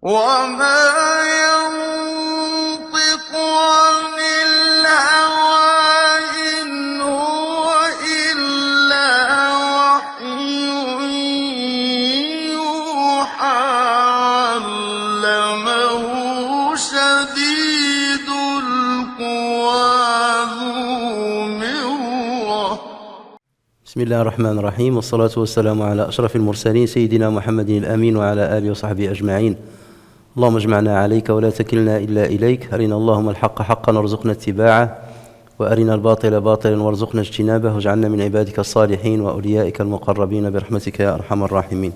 وما ينطق عن الهوى إن هو إلا وحي يوحى علمه شديد القوى ذو مرة. بسم الله الرحمن الرحيم والصلاة والسلام على أشرف المرسلين سيدنا محمد الأمين وعلى آله وصحبه أجمعين. اللهم اجمعنا عليك ولا تكلنا إلا إليك. أرنا اللهم الحق حقا وارزقنا اتباعه وأرنا الباطل باطلا وارزقنا اجتنابه واجعلنا من عبادك الصالحين وأوليائك المقربين برحمتك يا أرحم الراحمين.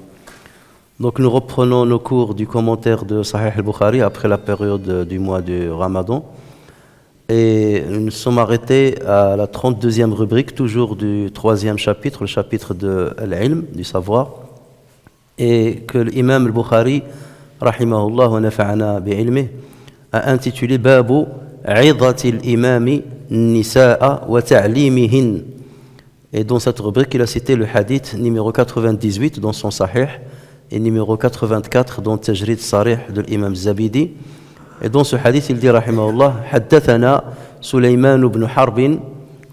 Donc nous reprenons nos cours du commentaire de Sahih al-Bukhari après la période du mois du Ramadan. Et nous nous sommes arrêtés à la 32e rubrique, toujours du 3e chapitre, le chapitre de l'ilm, du savoir. Et que l'imam al-Bukhari, rahimahullah wa nafa'ana bi'ilmih, a intitulé Babu 'idhati al-imami nisa'a wa ta'limihin. Et dans cette rubrique, il a cité le hadith numéro 98 dans son Sahih et numéro 84 dans Tajrid Sarih de l'imam Zabidi. Et dans ce hadith, il dit rahimahullah حدثنا سليمان بن حرب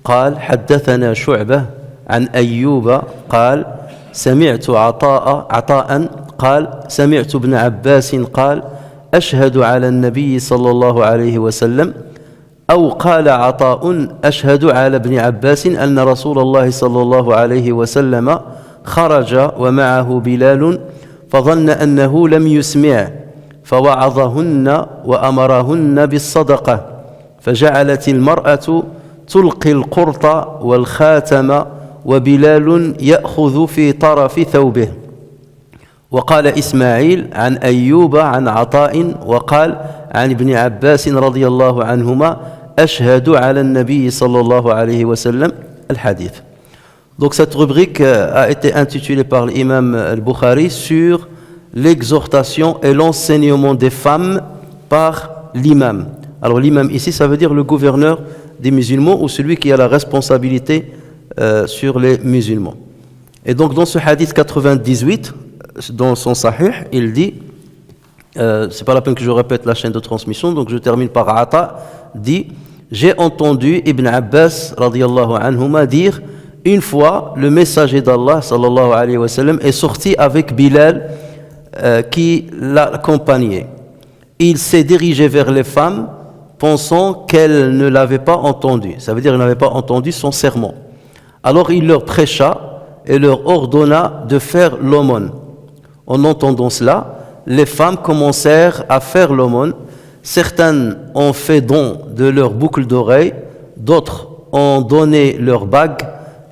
قال حدثنا شعبة عن أيوب قال سمعت عطاء قال سمعت ابن عباس قال أشهد على النبي صلى الله عليه وسلم أو قال عطاء أشهد على ابن عباس أن رسول الله صلى الله عليه وسلم خرج ومعه بلال فظن أنه لم يسمع فوعظهن وأمرهن بالصدقة فجعلت المرأة تلقي القرط والخاتم وبلال يأخذ في طرف ثوبه. وقال إسماعيل عن أيوب عن عطاء وقال عن ابن عباس رضي الله عنهما أشهد على النبي صلى الله عليه وسلم الحديث. Donc cette rubrique a été intitulée par l'imam al-Bukhari sur l'exhortation et l'enseignement des femmes par l'imam. Alors l'imam ici, ça veut dire le gouverneur des musulmans ou celui qui a la responsabilité sur les musulmans. Et donc dans ce hadith 98, dans son sahih, il dit, c'est pas la peine que je répète la chaîne de transmission, donc je termine par Ata, dit, j'ai entendu Ibn Abbas radiyallahu anhuma dire, une fois le messager d'Allah sallallahu alayhi wa sallam est sorti avec Bilal qui l'accompagnait. Il s'est dirigé vers les femmes pensant qu'elles ne l'avaient pas entendu. Ça veut dire qu'elles n'avaient pas entendu son sermon. Alors il leur prêcha et leur ordonna de faire l'aumône. En entendant cela, les femmes commencèrent à faire l'aumône. Certaines ont fait don de leurs boucles d'oreilles, d'autres ont donné leurs bagues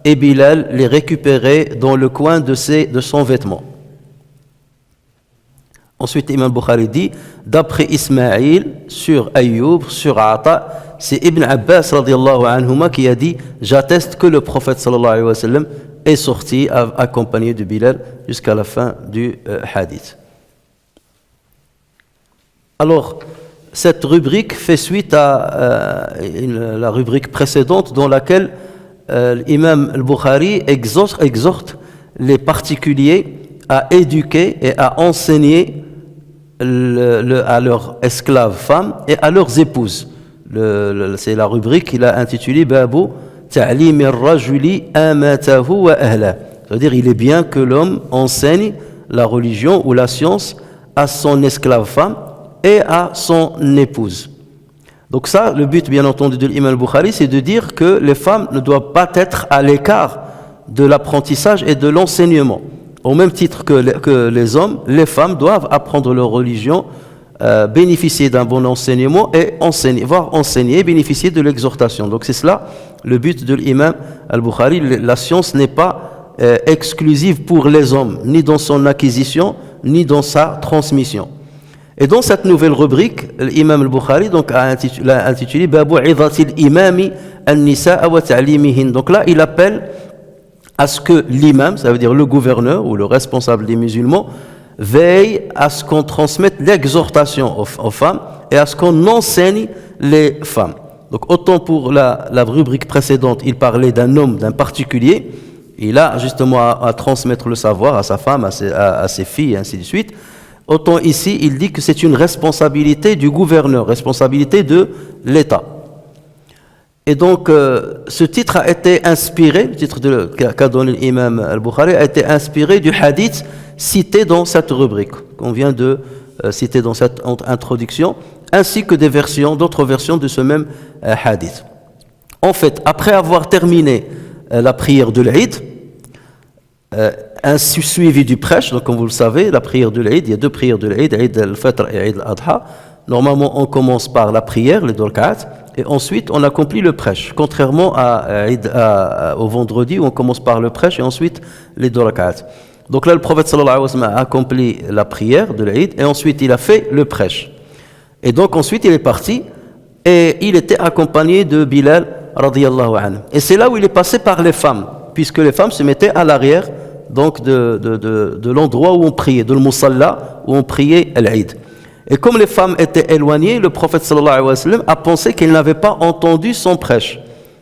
et Bilal les récupérait dans le coin de son vêtement. Ensuite, Imam Bukhari dit, d'après Ismaïl, sur Ayyub, sur Ata, c'est Ibn Abbas radiallahu anhuma qui a dit, j'atteste que le prophète sallallahu alayhi wa sallam est sorti accompagné de Bilal jusqu'à la fin du hadith. Alors, cette rubrique fait suite à la rubrique précédente dans laquelle l'imam al-Bukhari exhorte les particuliers à éduquer et à enseigner à leurs esclaves femmes et à leurs épouses. C'est la rubrique qu'il a intitulée Babu ta'lim ar-rajuli amatahu wa ahla. C'est-à-dire il est bien que l'homme enseigne la religion ou la science à son esclave femme et à son épouse. Donc ça, le but bien entendu de l'imam al-Bukhari, c'est de dire que les femmes ne doivent pas être à l'écart de l'apprentissage et de l'enseignement. Au même titre que les hommes, les femmes doivent apprendre leur religion, bénéficier d'un bon enseignement et enseigner, bénéficier de l'exhortation. Donc c'est cela le but de l'imam al-Bukhari. La science n'est pas exclusive pour les hommes, ni dans son acquisition, ni dans sa transmission. Et dans cette nouvelle rubrique, l'imam al-Bukhari donc, a intitulé Babu 'idhati al-imami an-nisa'a wa ta'limihin. Donc là, il appelle à ce que l'imam, ça veut dire le gouverneur ou le responsable des musulmans, veille à ce qu'on transmette l'exhortation aux femmes et à ce qu'on enseigne les femmes. Donc autant pour la rubrique précédente, il parlait d'un homme, d'un particulier, il a justement à transmettre le savoir à sa femme, à ses filles, et ainsi de suite. autant ici, il dit que c'est une responsabilité du gouverneur, responsabilité de l'État. Et donc, ce titre a été inspiré, le titre qu'a donné l'imam al-Bukhari, a été inspiré du hadith cité dans cette rubrique, qu'on vient de citer dans cette introduction, ainsi que des versions, d'autres versions de ce même hadith. En fait, après avoir terminé la prière de l'Eid, suivi du prêche, donc comme vous le savez, la prière de l'Eid, il y a deux prières de l'Eid, Eid al-Fitr et Eid al-Adha. Normalement, on commence par la prière, les deux rak'at, et ensuite on accomplit le prêche, contrairement au vendredi où on commence par le prêche et ensuite les deux rak'at. Donc là, le prophète sallallahu alayhi wa sallam a accompli la prière de l'Eid et ensuite il a fait le prêche. Et donc ensuite il est parti et il était accompagné de Bilal radiyallahu anhu. Et c'est là où il est passé par les femmes, puisque les femmes se mettaient à l'arrière donc de l'endroit où on priait, de l'musalla où on priait l'Eid. Et comme les femmes étaient éloignées, le prophète sallallahu alayhi wa sallam a pensé qu'elles n'avaient pas entendu son prêche.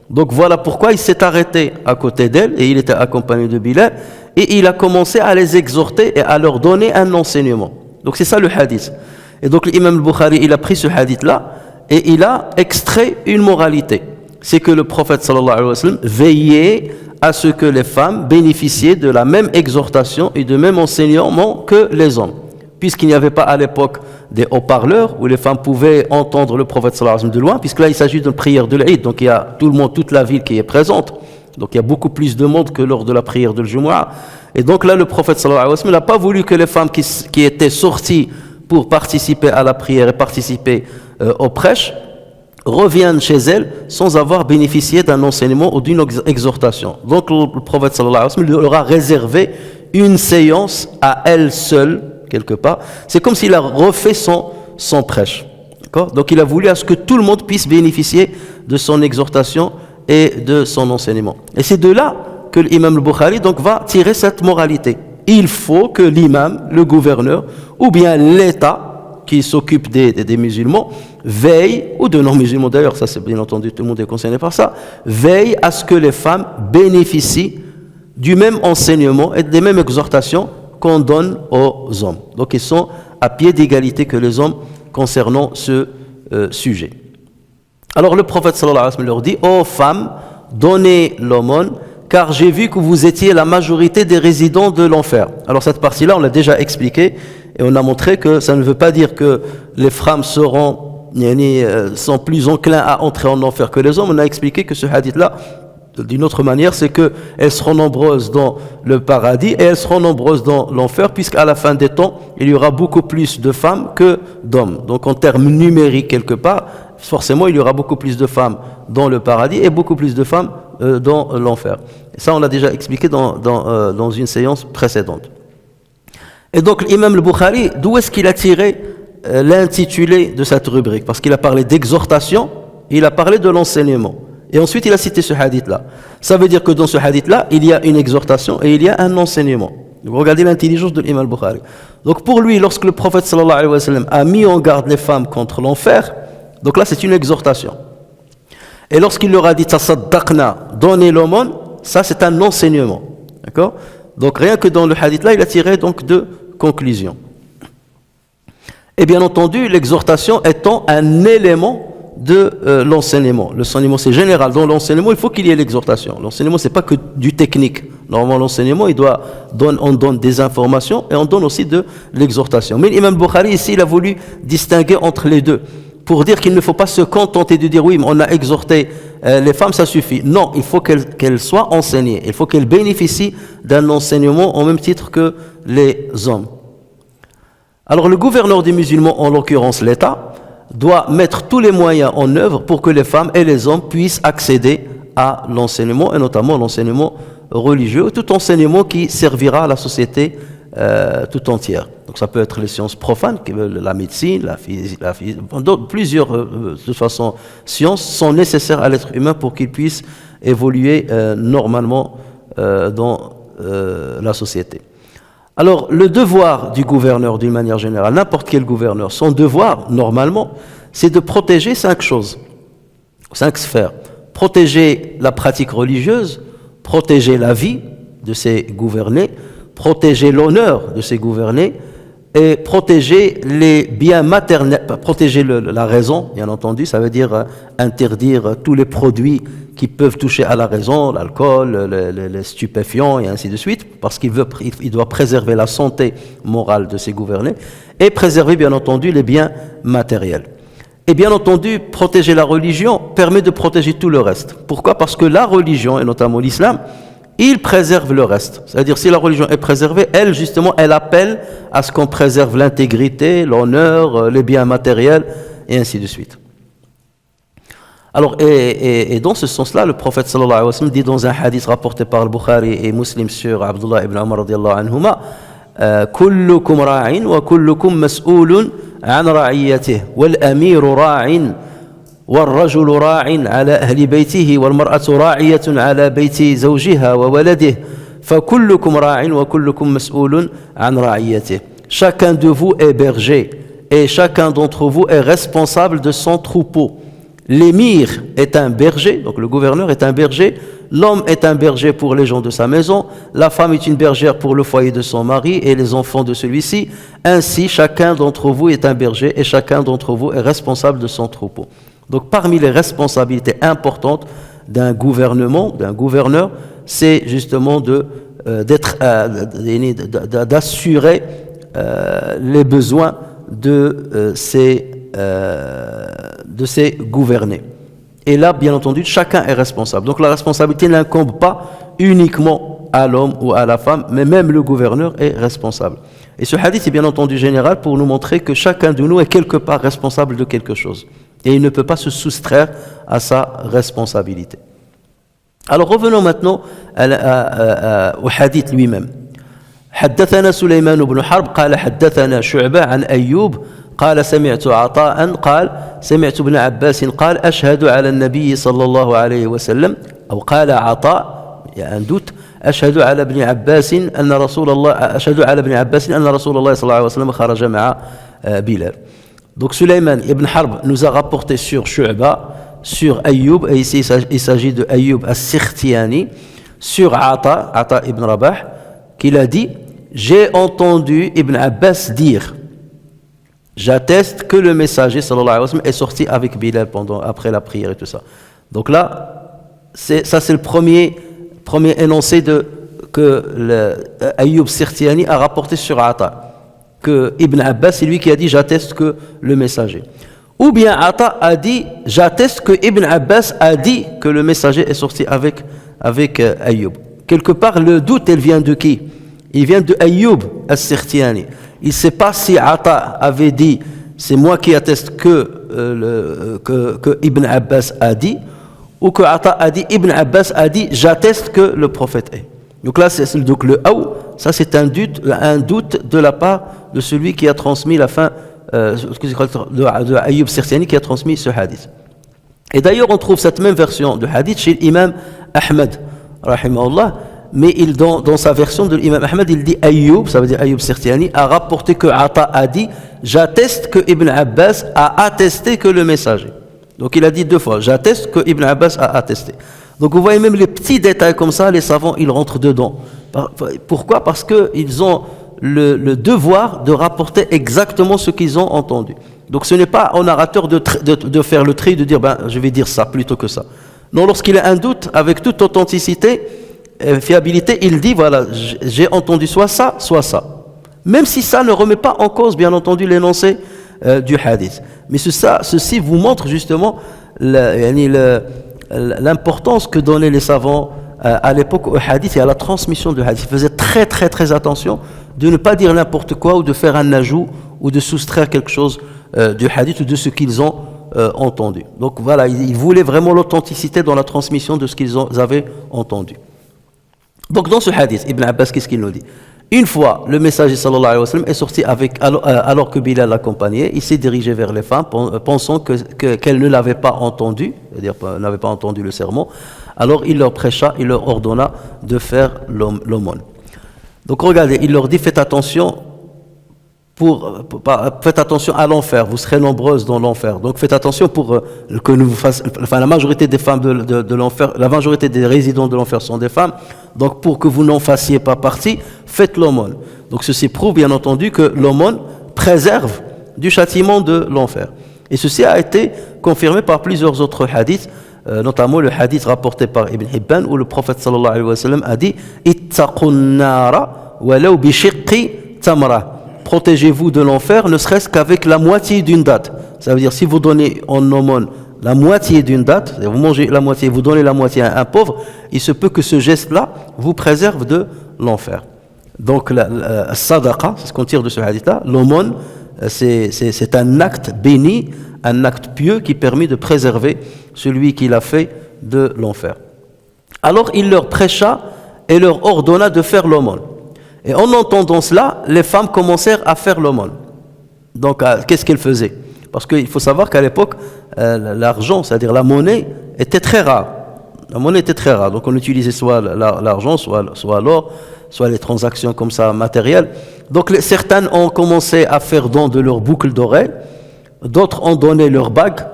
Donc voilà pourquoi il s'est arrêté à côté d'elles et il était accompagné de Bilal et il a commencé à les exhorter et à leur donner un enseignement. Donc c'est ça le hadith. Et donc l'imam al-Bukhari, il a pris ce hadith-là et il a extrait une moralité. C'est que le prophète sallallahu alayhi wa sallam veillait à ce que les femmes bénéficiaient de la même exhortation et du même enseignement que les hommes. Puisqu'il n'y avait pas à l'époque des haut-parleurs où les femmes pouvaient entendre le prophète sallallahu alayhi wa sallam de loin, puisque là il s'agit d'une prière de l'Eid, donc il y a tout le monde, toute la ville qui est présente, donc il y a beaucoup plus de monde que lors de la prière de Jumu'ah. Et donc là le prophète sallallahu alayhi wa sallam n'a pas voulu que les femmes qui étaient sorties pour participer à la prière et participer au prêche reviennent chez elles sans avoir bénéficié d'un enseignement ou d'une exhortation. Donc le prophète sallallahu alayhi wa sallam leur a réservé une séance à elle seule, quelque part. C'est comme s'il a refait son prêche. D'accord ? Donc il a voulu à ce que tout le monde puisse bénéficier de son exhortation et de son enseignement. Et c'est de là que l'imam al-Bukhari donc va tirer cette moralité. Il faut que l'imam, le gouverneur, ou bien l'État qui s'occupe des musulmans, veille, ou de non-musulmans d'ailleurs, ça c'est bien entendu, tout le monde est concerné par ça, veille à ce que les femmes bénéficient du même enseignement et des mêmes exhortations qu'on donne aux hommes. Donc ils sont à pied d'égalité que les hommes concernant ce sujet. Alors le prophète sallallahu alayhi wa sallam leur dit: ô femmes, donnez l'aumône, car j'ai vu que vous étiez la majorité des résidents de l'enfer. Alors cette partie-là, on l'a déjà expliqué et on a montré que ça ne veut pas dire que les femmes sont plus enclins à entrer en enfer que les hommes. On a expliqué que ce hadith-là, d'une autre manière, c'est qu'elles seront nombreuses dans le paradis et elles seront nombreuses dans l'enfer, puisqu'à la fin des temps, il y aura beaucoup plus de femmes que d'hommes. Donc en termes numériques, quelque part, forcément, il y aura beaucoup plus de femmes dans le paradis et beaucoup plus de femmes dans l'enfer. Et ça, on l'a déjà expliqué dans une séance précédente. Et donc, l'imam al-Bukhari, d'où est-ce qu'il a tiré l'intitulé de cette rubrique? Parce qu'il a parlé d'exhortation, il a parlé de l'enseignement. Et ensuite, il a cité ce hadith-là. Ça veut dire que dans ce hadith-là, il y a une exhortation et il y a un enseignement. Donc, regardez l'intelligence de l'imam al-Bukhari. Donc, pour lui, lorsque le prophète sallallahu alayhi wa sallam a mis en garde les femmes contre l'enfer, donc là, c'est une exhortation. Et lorsqu'il leur a dit tasaddaqna, donnez l'aumône, ça c'est un enseignement. D'accord? Donc rien que dans le hadith là, il a tiré donc deux conclusions. Et bien entendu, l'exhortation étant un élément de l'enseignement. L'enseignement c'est général. Dans l'enseignement, il faut qu'il y ait l'exhortation. L'enseignement c'est pas que du technique. Normalement, l'enseignement, on donne des informations et on donne aussi de l'exhortation. Mais l'imam Bukhari ici, il a voulu distinguer entre les deux, pour dire qu'il ne faut pas se contenter de dire oui, mais on a exhorté les femmes, ça suffit. Non, il faut qu'elles soient enseignées. Il faut qu'elles bénéficient d'un enseignement au même titre que les hommes. Alors le gouverneur des musulmans, en l'occurrence l'État, doit mettre tous les moyens en œuvre pour que les femmes et les hommes puissent accéder à l'enseignement, et notamment l'enseignement religieux, tout enseignement qui servira à la société tout entière. Donc ça peut être les sciences profanes, la médecine, la physique, plusieurs de toute façon sciences sont nécessaires à l'être humain pour qu'il puisse évoluer normalement dans la société. Alors le devoir du gouverneur d'une manière générale, n'importe quel gouverneur, son devoir normalement, c'est de protéger 5 choses, 5 sphères. Protéger la pratique religieuse, protéger la vie de ses gouvernés, protéger l'honneur de ses gouvernés et protéger les biens matériels, protéger la raison, bien entendu, ça veut dire interdire tous les produits qui peuvent toucher à la raison, l'alcool, les stupéfiants et ainsi de suite, parce qu'il doit préserver la santé morale de ses gouvernés, et préserver bien entendu les biens matériels. Et bien entendu, protéger la religion permet de protéger tout le reste. Pourquoi? Parce que la religion, et notamment l'islam, il préserve le reste. C'est-à-dire, si la religion est préservée, elle, justement, elle appelle à ce qu'on préserve l'intégrité, l'honneur, les biens matériels, et ainsi de suite. Alors, et dans ce sens-là, le prophète sallallahu alayhi wa sallam dit dans un hadith rapporté par Bukhari et Muslim sur Abdullah ibn Umar radiallahu anhuma, كلكم راع وكلكم مسؤول عن رعيته والأمير راع والرجل راع على أهل بيته والمرأة راعية على بيت زوجها وولده فكلكم راع وكلكم مسؤول عن رعيته. Chacun de vous est berger et chacun d'entre vous est responsable de son troupeau. L'émir est un berger, donc le gouverneur est un berger, l'homme est un berger pour les gens de sa maison, la femme est une bergère pour le foyer de son mari et les enfants de celui-ci. Ainsi, chacun d'entre vous est un berger et chacun d'entre vous est responsable de son troupeau. Donc parmi les responsabilités importantes d'un gouvernement, d'un gouverneur, c'est justement d'assurer les besoins de ses gouvernés. Et là, bien entendu, chacun est responsable. Donc la responsabilité n'incombe pas uniquement à l'homme ou à la femme, mais même le gouverneur est responsable. Et ce hadith est bien entendu général pour nous montrer que chacun de nous est quelque part responsable de quelque chose. Et il ne peut pas se soustraire à sa responsabilité. Alors revenons maintenant au hadith lui-même. حدثنا سليمان بن حرب قال حدثنا شعبة عن أيوب قال سمعت عطاء قال سمعت ابن عباس قال أشهد على النبي صلى الله عليه وسلم أو قال عطاء يعني دوت أشهد على ابن عباس أن رسول الله صلى الله عليه وسلم خرج مع بلال. Donc Sulayman ibn Harb nous a rapporté sur Shu'ba, sur Ayyub, et ici il s'agit de Ayyub as-Sikhtiyani, sur Ata ibn Rabah, qu'il a dit: j'ai entendu Ibn Abbas dire, j'atteste que le messager sallallahu alayhi wa sallam est sorti avec Bilal après la prière et tout ça. Donc là, c'est le premier énoncé que Ayyub Sikhtiyani a rapporté sur Ata. Que Ibn Abbas, c'est lui qui a dit j'atteste que le messager. Ou bien Ata a dit j'atteste que Ibn Abbas a dit que le messager est sorti avec Ayyub. Quelque part, le doute, il vient de qui? Il vient de Ayyub as-Sikhtiyani. Il ne sait pas si Ata avait dit c'est moi qui atteste que Ibn Abbas a dit, ou que Ata a dit Ibn Abbas a dit j'atteste que le prophète est. Donc là, donc le aou, ça c'est un doute de la part de celui qui a transmis la fin de Ayyub Sikhtiyani qui a transmis ce hadith. Et d'ailleurs, on trouve cette même version de hadith chez l'imam Ahmed, rahimahullah, mais dans sa version de l'imam Ahmed, il dit Ayyub, ça veut dire Ayyub Sikhtiyani, a rapporté que Ata a dit j'atteste que Ibn Abbas a attesté que le messager. Donc il a dit deux fois, j'atteste que Ibn Abbas a attesté. Donc vous voyez même les petits détails comme ça, les savants, ils rentrent dedans. Pourquoi? Parce qu'ils ont le devoir de rapporter exactement ce qu'ils ont entendu. Donc ce n'est pas au narrateur de faire le tri, de dire je vais dire ça plutôt que ça. Non, lorsqu'il a un doute, avec toute authenticité, fiabilité, il dit voilà, j'ai entendu soit ça, soit ça. Même si ça ne remet pas en cause, bien entendu, l'énoncé du hadith. Mais ceci vous montre justement l'importance que donnaient les savants à l'époque au hadith et à la transmission du hadith. Ils faisaient très très très attention de ne pas dire n'importe quoi ou de faire un ajout ou de soustraire quelque chose du hadith ou de ce qu'ils ont entendu. Donc voilà, ils voulaient vraiment l'authenticité dans la transmission de ce qu'ils avaient entendu. Donc dans ce hadith, Ibn Abbas, qu'est-ce qu'il nous dit? Une fois, le messager sallallahu alayhi wa sallam est sorti alors que Bilal l'accompagnait, il s'est dirigé vers les femmes, pensant qu'elles ne l'avaient pas entendu, c'est-à-dire n'avaient pas entendu le sermon. Alors il leur prêcha, il leur ordonna de faire l'aumône. Donc regardez, il leur dit faites attention à l'enfer, vous serez nombreuses dans l'enfer. Donc faites attention pour que nous la majorité des femmes de l'enfer, la majorité des résidents de l'enfer sont des femmes. Donc pour que vous n'en fassiez pas partie, faites l'aumône. Donc ceci prouve bien entendu que l'aumône préserve du châtiment de l'enfer. Et ceci a été confirmé par plusieurs autres hadiths, notamment le hadith rapporté par Ibn Hibban où le prophète sallallahu alayhi wa sallam a dit « Ittaqun nara walaw bi shiqqi tamra » Protégez-vous de l'enfer, ne serait-ce qu'avec la moitié d'une date. Ça veut dire, si vous donnez en aumône la moitié d'une date, vous mangez la moitié, vous donnez la moitié à un pauvre, il se peut que ce geste-là vous préserve de l'enfer. Donc, la sadaqa, c'est ce qu'on tire de ce hadith-là, l'aumône, c'est un acte béni, un acte pieux qui permet de préserver celui qui l'a fait de l'enfer. Alors, il leur prêcha et leur ordonna de faire l'aumône. Et en entendant cela, les femmes commencèrent à faire l'aumône. Donc, qu'est-ce qu'elles faisaient? Parce qu'il faut savoir qu'à l'époque, l'argent, c'est-à-dire la monnaie, était très rare. La monnaie était très rare. Donc, on utilisait soit l'argent, soit l'or, soit les transactions comme ça matérielles. Donc, certaines ont commencé à faire don de leurs boucles d'oreilles, d'autres ont donné leurs bagues,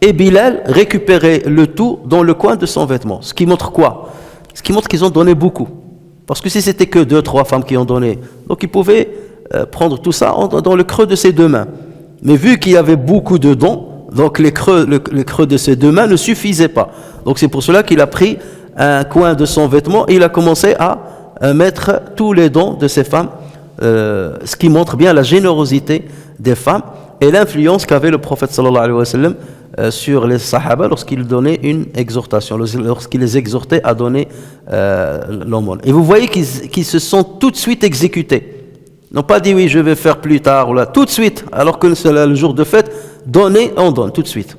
et Bilal récupérait le tout dans le coin de son vêtement. Ce qui montre quoi? Ce qui montre qu'ils ont donné beaucoup. Parce que si c'était que 2-3 femmes qui ont donné, donc ils pouvaient prendre tout ça dans le creux de ses deux mains. Mais vu qu'il y avait beaucoup de dons, donc le creux de ses deux mains ne suffisait pas. Donc c'est pour cela qu'il a pris un coin de son vêtement et il a commencé à mettre tous les dons de ces femmes, ce qui montre bien la générosité des femmes et l'influence qu'avait le prophète sallallahu alayhi wa sallam sur les sahaba lorsqu'il donnait une exhortation, lorsqu'il les exhortait à donner l'aumône. Et vous voyez qu'ils se sont tout de suite exécutés. Ils n'ont pas dit oui, je vais faire plus tard, ou là, tout de suite, alors que c'est le jour de fête, donner, on donne, tout de suite.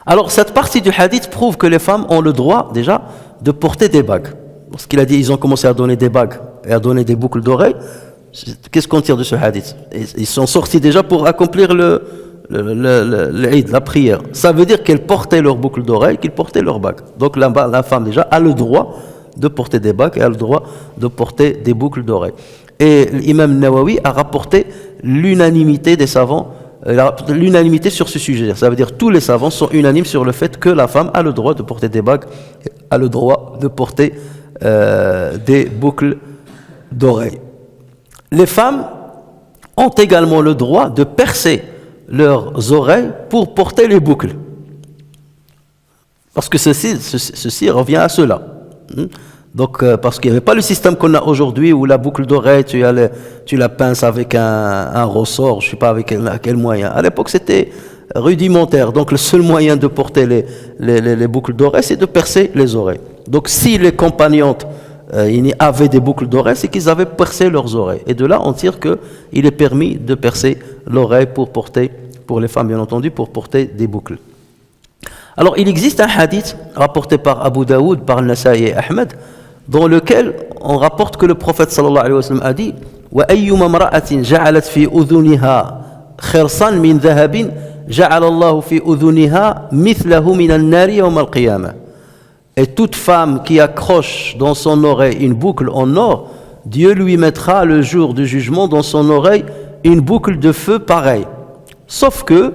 Alors cette partie du hadith prouve que les femmes ont le droit déjà de porter des bagues. Lorsqu'il a dit ils ont commencé à donner des bagues et à donner des boucles d'oreilles, qu'est-ce qu'on tire de ce hadith? Ils sont sortis déjà pour accomplir l'Eid, la prière. Ça veut dire qu'elles portaient leurs boucles d'oreilles, qu'ils portaient leurs bagues. Donc la femme déjà a le droit de porter des bagues et a le droit de porter des boucles d'oreilles. Et l'imam Nawawi a rapporté l'unanimité des savants, l'unanimité sur ce sujet. Ça veut dire que tous les savants sont unanimes sur le fait que la femme a le droit de porter des bagues, a le droit de porter des boucles d'oreilles. Les femmes ont également le droit de percer leurs oreilles pour porter les boucles. Parce que ceci revient à cela. Donc, parce qu'il n'y avait pas le système qu'on a aujourd'hui où la boucle d'oreille, tu la pinces avec un ressort, je ne sais pas avec quel moyen. À l'époque, c'était rudimentaire. Donc, le seul moyen de porter les boucles d'oreille, c'est de percer les oreilles. Donc, si les compagnonnes avaient des boucles d'oreille, c'est qu'ils avaient percé leurs oreilles. Et de là, on tire qu'il est permis de percer l'oreille pour les femmes, bien entendu, pour porter des boucles. Alors, il existe un hadith rapporté par Abu Daoud, par Nasa'i et Ahmed, dans lequel on rapporte que le prophète sallallahu alayhi wa sallam a dit وَأَيُّمَا امْرَأَةٍ جَعَلَتْ فِي أُذُنِهَا خِرْصًا مِنْ ذَهَبٍ جَعَلَ اللَّهُ فِي أُذُنِهَا مِثْلَهُ مِنَ النَّارِ يَوْمَ الْقِيَامَةِ. Et toute femme qui accroche dans son oreille une boucle en or, Dieu lui mettra le jour du jugement dans son oreille une boucle de feu pareille. Sauf que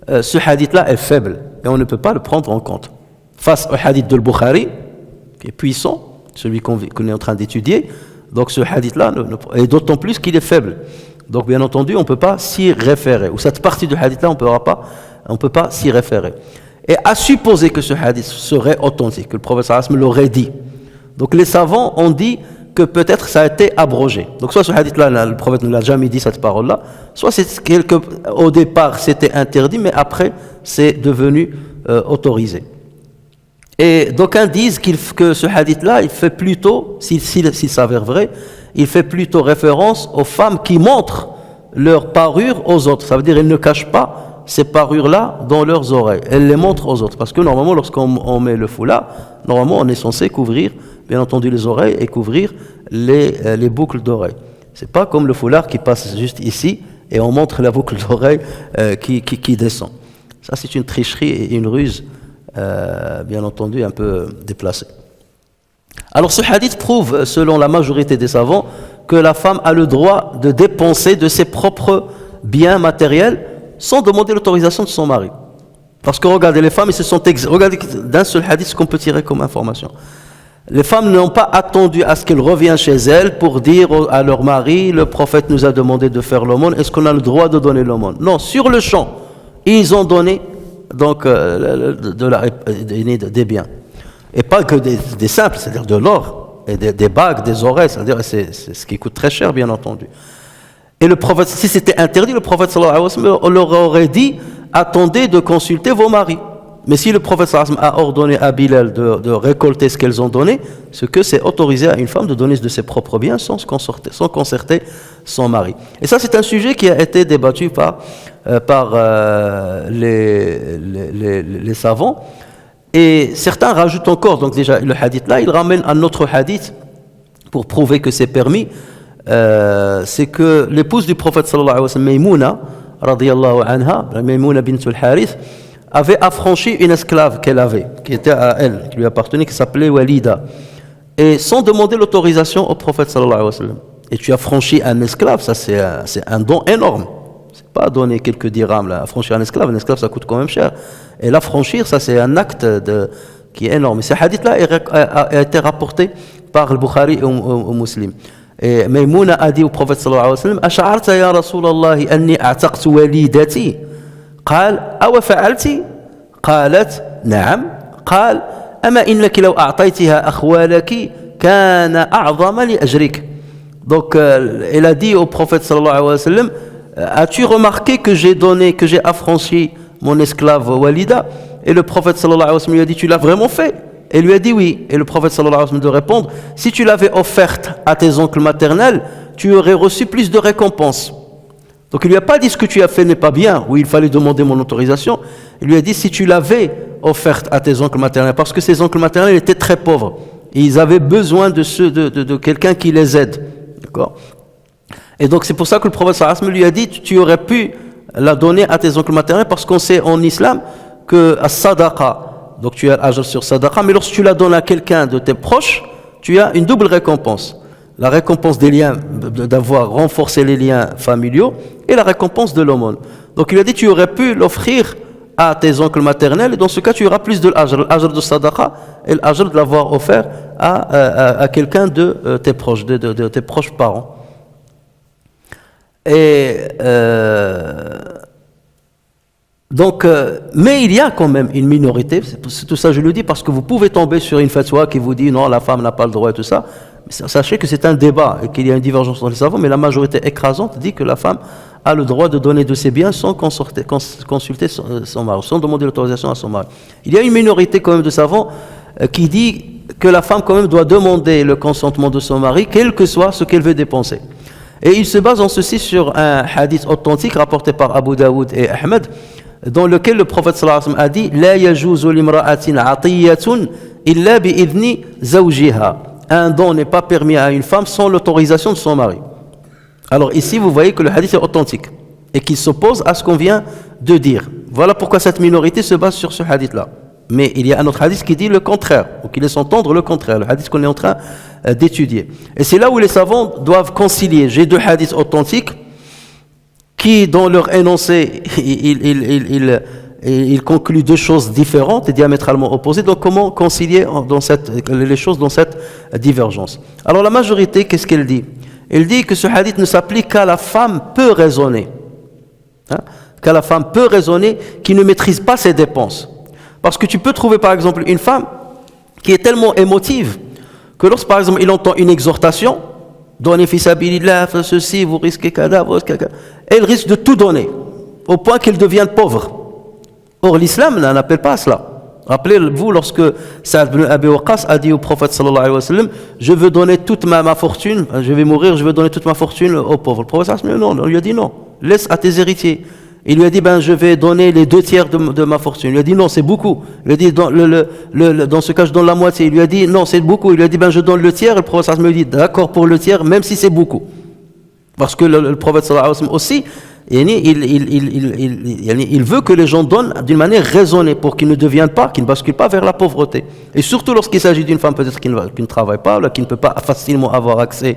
ce hadith-là est faible et on ne peut pas le prendre en compte. Face au hadith de Bukhari, qui est puissant, celui qu'on est en train d'étudier, donc ce hadith-là, et d'autant plus qu'il est faible. Donc bien entendu, on ne peut pas s'y référer. Ou cette partie du hadith-là, on ne peut pas s'y référer. Et à supposer que ce hadith serait authentique, que le prophète sallallahu alayhi wa sallam l'aurait dit. Donc les savants ont dit que peut-être ça a été abrogé. Donc soit ce hadith-là, le prophète ne l'a jamais dit cette parole-là, soit au départ c'était interdit, mais après c'est devenu autorisé. Et d'aucuns disent que ce hadith-là, il fait plutôt, s'il s'avère vrai, il fait plutôt référence aux femmes qui montrent leur parure aux autres. Ça veut dire qu'elles ne cachent pas ces parures-là dans leurs oreilles. Elles les montrent aux autres. Parce que normalement, lorsqu'on met le foulard, normalement on est censé couvrir, bien entendu, les oreilles et couvrir les boucles d'oreilles. C'est pas comme le foulard qui passe juste ici et on montre la boucle d'oreille qui descend. Ça, c'est une tricherie et une ruse, bien entendu, un peu déplacée. Alors, ce hadith prouve, selon la majorité des savants, que la femme a le droit de dépenser de ses propres biens matériels sans demander l'autorisation de son mari. Parce que regardez, les femmes, regardez d'un seul hadith ce qu'on peut tirer comme information. Les femmes n'ont pas attendu à ce qu'elles reviennent chez elles pour dire à leur mari, le prophète nous a demandé de faire l'aumône, est-ce qu'on a le droit de donner l'aumône? Non, sur le champ, ils ont donné donc des biens. Et pas que des simples, c'est-à-dire de l'or, et des bagues, des oreilles, c'est-à-dire c'est ce qui coûte très cher, bien entendu. Et le prophète, si c'était interdit, le prophète sallallahu alayhi wa sallam leur aurait dit, attendez de consulter vos maris. Mais si le prophète sallallahu alayhi wa sallam a ordonné à Bilal de récolter ce qu'elles ont donné, ce que c'est autorisé à une femme de donner de ses propres biens sans concerter son mari. Et ça, c'est un sujet qui a été débattu par les savants. Et certains rajoutent encore, donc déjà le hadith là, il ramène un autre hadith pour prouver que c'est permis. C'est que l'épouse du prophète sallallahu alayhi wa sallam, Maïmouna, radiyallahu anha, Maïmouna bint al-Harith, avait affranchi une esclave qu'elle avait, qui était à elle, qui lui appartenait, qui s'appelait Walida. Et sans demander l'autorisation au prophète sallallahu alayhi wa sallam. Et tu as franchi un esclave, ça c'est un don énorme. C'est pas donner quelques dirhams là, affranchir un esclave ça coûte quand même cher. Et l'affranchir, ça c'est un acte qui est énorme. Et ce hadith-là a été rapporté par le Bukhari et au Muslim. Et Maïmouna a dit au prophète sallallahu alayhi wa sallam, Ash'arta ya Rasulallah anni a'taqtu walidati? قال أو فعلت؟ قالت نعم. قال أما إنك لو أعطيتها أخوالك كان أعظم لأجرك. Donc elle a dit au prophète sallallahu alayhi wa sallam, as-tu remarqué que j'ai affranchi mon esclave Walida? Et le prophète sallallahu alayhi wa sallam lui a dit, tu l'as vraiment fait? Et lui a dit oui. Et le prophète sallallahu alayhi wa sallam de répondre, si tu l'avais offerte à tes oncles maternels, tu aurais reçu plus de récompenses. Donc il lui a pas dit ce que tu as fait n'est pas bien, où il fallait demander mon autorisation. Il lui a dit si tu l'avais offerte à tes oncles maternels, parce que ces oncles maternels étaient très pauvres. Et ils avaient besoin de quelqu'un qui les aide. D'accord? Et donc c'est pour ça que le prophète sallallahu alayhi wa sallam lui a dit tu aurais pu la donner à tes oncles maternels, parce qu'on sait en islam que à sadaqa, donc tu as l'ajr sur sadaqa, mais lorsque tu la donnes à quelqu'un de tes proches, tu as une double récompense. La récompense des liens, d'avoir renforcé les liens familiaux, et la récompense de l'aumône. Donc il a dit tu aurais pu l'offrir à tes oncles maternels, et dans ce cas tu auras plus de l'ajr de sadaqa et l'ajr de l'avoir offert à quelqu'un de tes proches, de tes proches parents. Et donc, mais il y a quand même une minorité, c'est tout ça je le dis parce que vous pouvez tomber sur une fatwa qui vous dit non, la femme n'a pas le droit et tout ça. Sachez que c'est un débat et qu'il y a une divergence dans les savants, mais la majorité écrasante dit que la femme a le droit de donner de ses biens sans consulter son mari, sans demander l'autorisation à son mari. Il y a une minorité quand même de savants qui dit que la femme quand même doit demander le consentement de son mari, quel que soit ce qu'elle veut dépenser. Et il se base en ceci sur un hadith authentique rapporté par Abu Daoud et Ahmed, dans lequel le prophète sallallahu alayhi wa sallam a dit La yajuzu limra'atin 'atiyatun illa bi'idhni zawjiha. Un don n'est pas permis à une femme sans l'autorisation de son mari. Alors ici vous voyez que le hadith est authentique et qu'il s'oppose à ce qu'on vient de dire. Voilà pourquoi cette minorité se base sur ce hadith là. Mais il y a un autre hadith qui dit le contraire, ou qui laisse entendre le contraire, le hadith qu'on est en train d'étudier. Et c'est là où les savants doivent concilier. J'ai deux hadiths authentiques qui, dans leur énoncé, ils concluent deux choses différentes et diamétralement opposées. Donc comment concilier les choses dans cette divergence? Alors la majorité, qu'est-ce qu'elle dit? Elle dit que ce hadith ne s'applique qu'à la femme peu raisonnée. Qu'à la femme peu raisonnée qui ne maîtrise pas ses dépenses. Parce que tu peux trouver par exemple une femme qui est tellement émotive que lorsque par exemple il entend une exhortation, donnez fi sabilillah, faites ceci, vous risquez kada, elle risque de tout donner, au point qu'elle devienne pauvre. Or l'islam n'appelle pas à cela. Rappelez-vous lorsque Sa'd ibn Abi Waqqas a dit au prophète sallallahu alayhi wa sallam, je veux donner toute ma fortune, je vais mourir, je veux donner toute ma fortune aux pauvres. Le prophète sallallahu alayhi wa sallam, non, il lui a dit non, laisse à tes héritiers. Il lui a dit je vais donner les 2/3 de ma fortune. Il lui a dit non, c'est beaucoup. Il lui a dit dans ce cas je donne la moitié. Il lui a dit non, c'est beaucoup. Il lui a dit je donne le tiers. Et le prophète sallallahu alayhi wa sallam me dit d'accord pour le tiers, même si c'est beaucoup. Parce que le prophète sallallahu alayhi wa sallam aussi, il veut que les gens donnent d'une manière raisonnée pour qu'ils ne deviennent pas, qu'ils ne basculent pas vers la pauvreté. Et surtout lorsqu'il s'agit d'une femme peut-être qui ne travaille pas, qui ne peut pas facilement avoir accès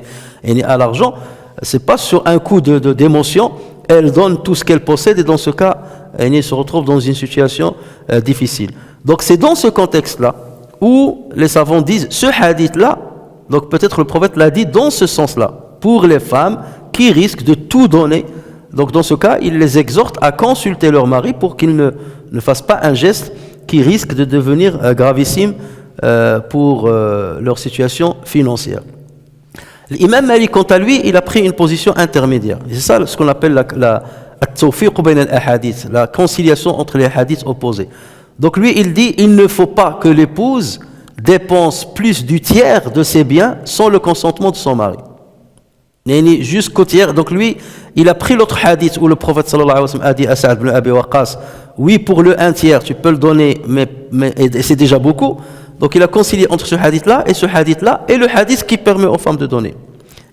à l'argent, c'est pas sur un coup d'émotion. Elle donne tout ce qu'elle possède et dans ce cas, elle se retrouve dans une situation difficile. Donc c'est dans ce contexte-là où les savants disent ce hadith-là, donc peut-être le prophète l'a dit dans ce sens-là, pour les femmes qui risquent de tout donner. Donc dans ce cas, il les exhorte à consulter leur mari pour qu'ils ne fassent pas un geste qui risque de devenir gravissime pour leur situation financière. L'imam Malik, quant à lui, il a pris une position intermédiaire. C'est ça ce qu'on appelle la conciliation entre les hadiths opposés. Donc lui, il dit, il ne faut pas que l'épouse dépense plus du tiers de ses biens sans le consentement de son mari. Jusqu'au tiers. Donc lui, il a pris l'autre hadith où le prophète sallallahu alayhi wa sallam a dit à Sa'd ibn Abi Waqqas, oui, pour le 1/3, tu peux le donner, mais c'est déjà beaucoup. Donc il a concilié entre ce hadith-là et le hadith qui permet aux femmes de donner.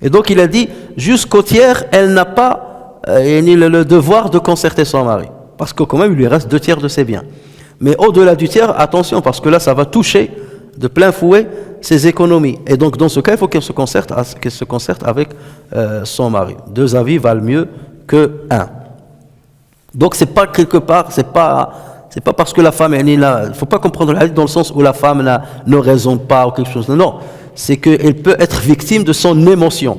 Et donc il a dit, jusqu'au tiers, elle n'a pas le devoir de concerter son mari. Parce que quand même, il lui reste 2/3 de ses biens. Mais au-delà du tiers, attention, parce que là, ça va toucher de plein fouet ses économies. Et donc, dans ce cas, il faut qu'elle se concerte avec son mari. 2 avis valent mieux que 1. Donc, c'est pas quelque part, c'est pas parce que la femme est là. Il ne faut pas comprendre le hadith dans le sens où la femme ne raisonne pas ou quelque chose. Non, c'est qu'elle peut être victime de son émotion.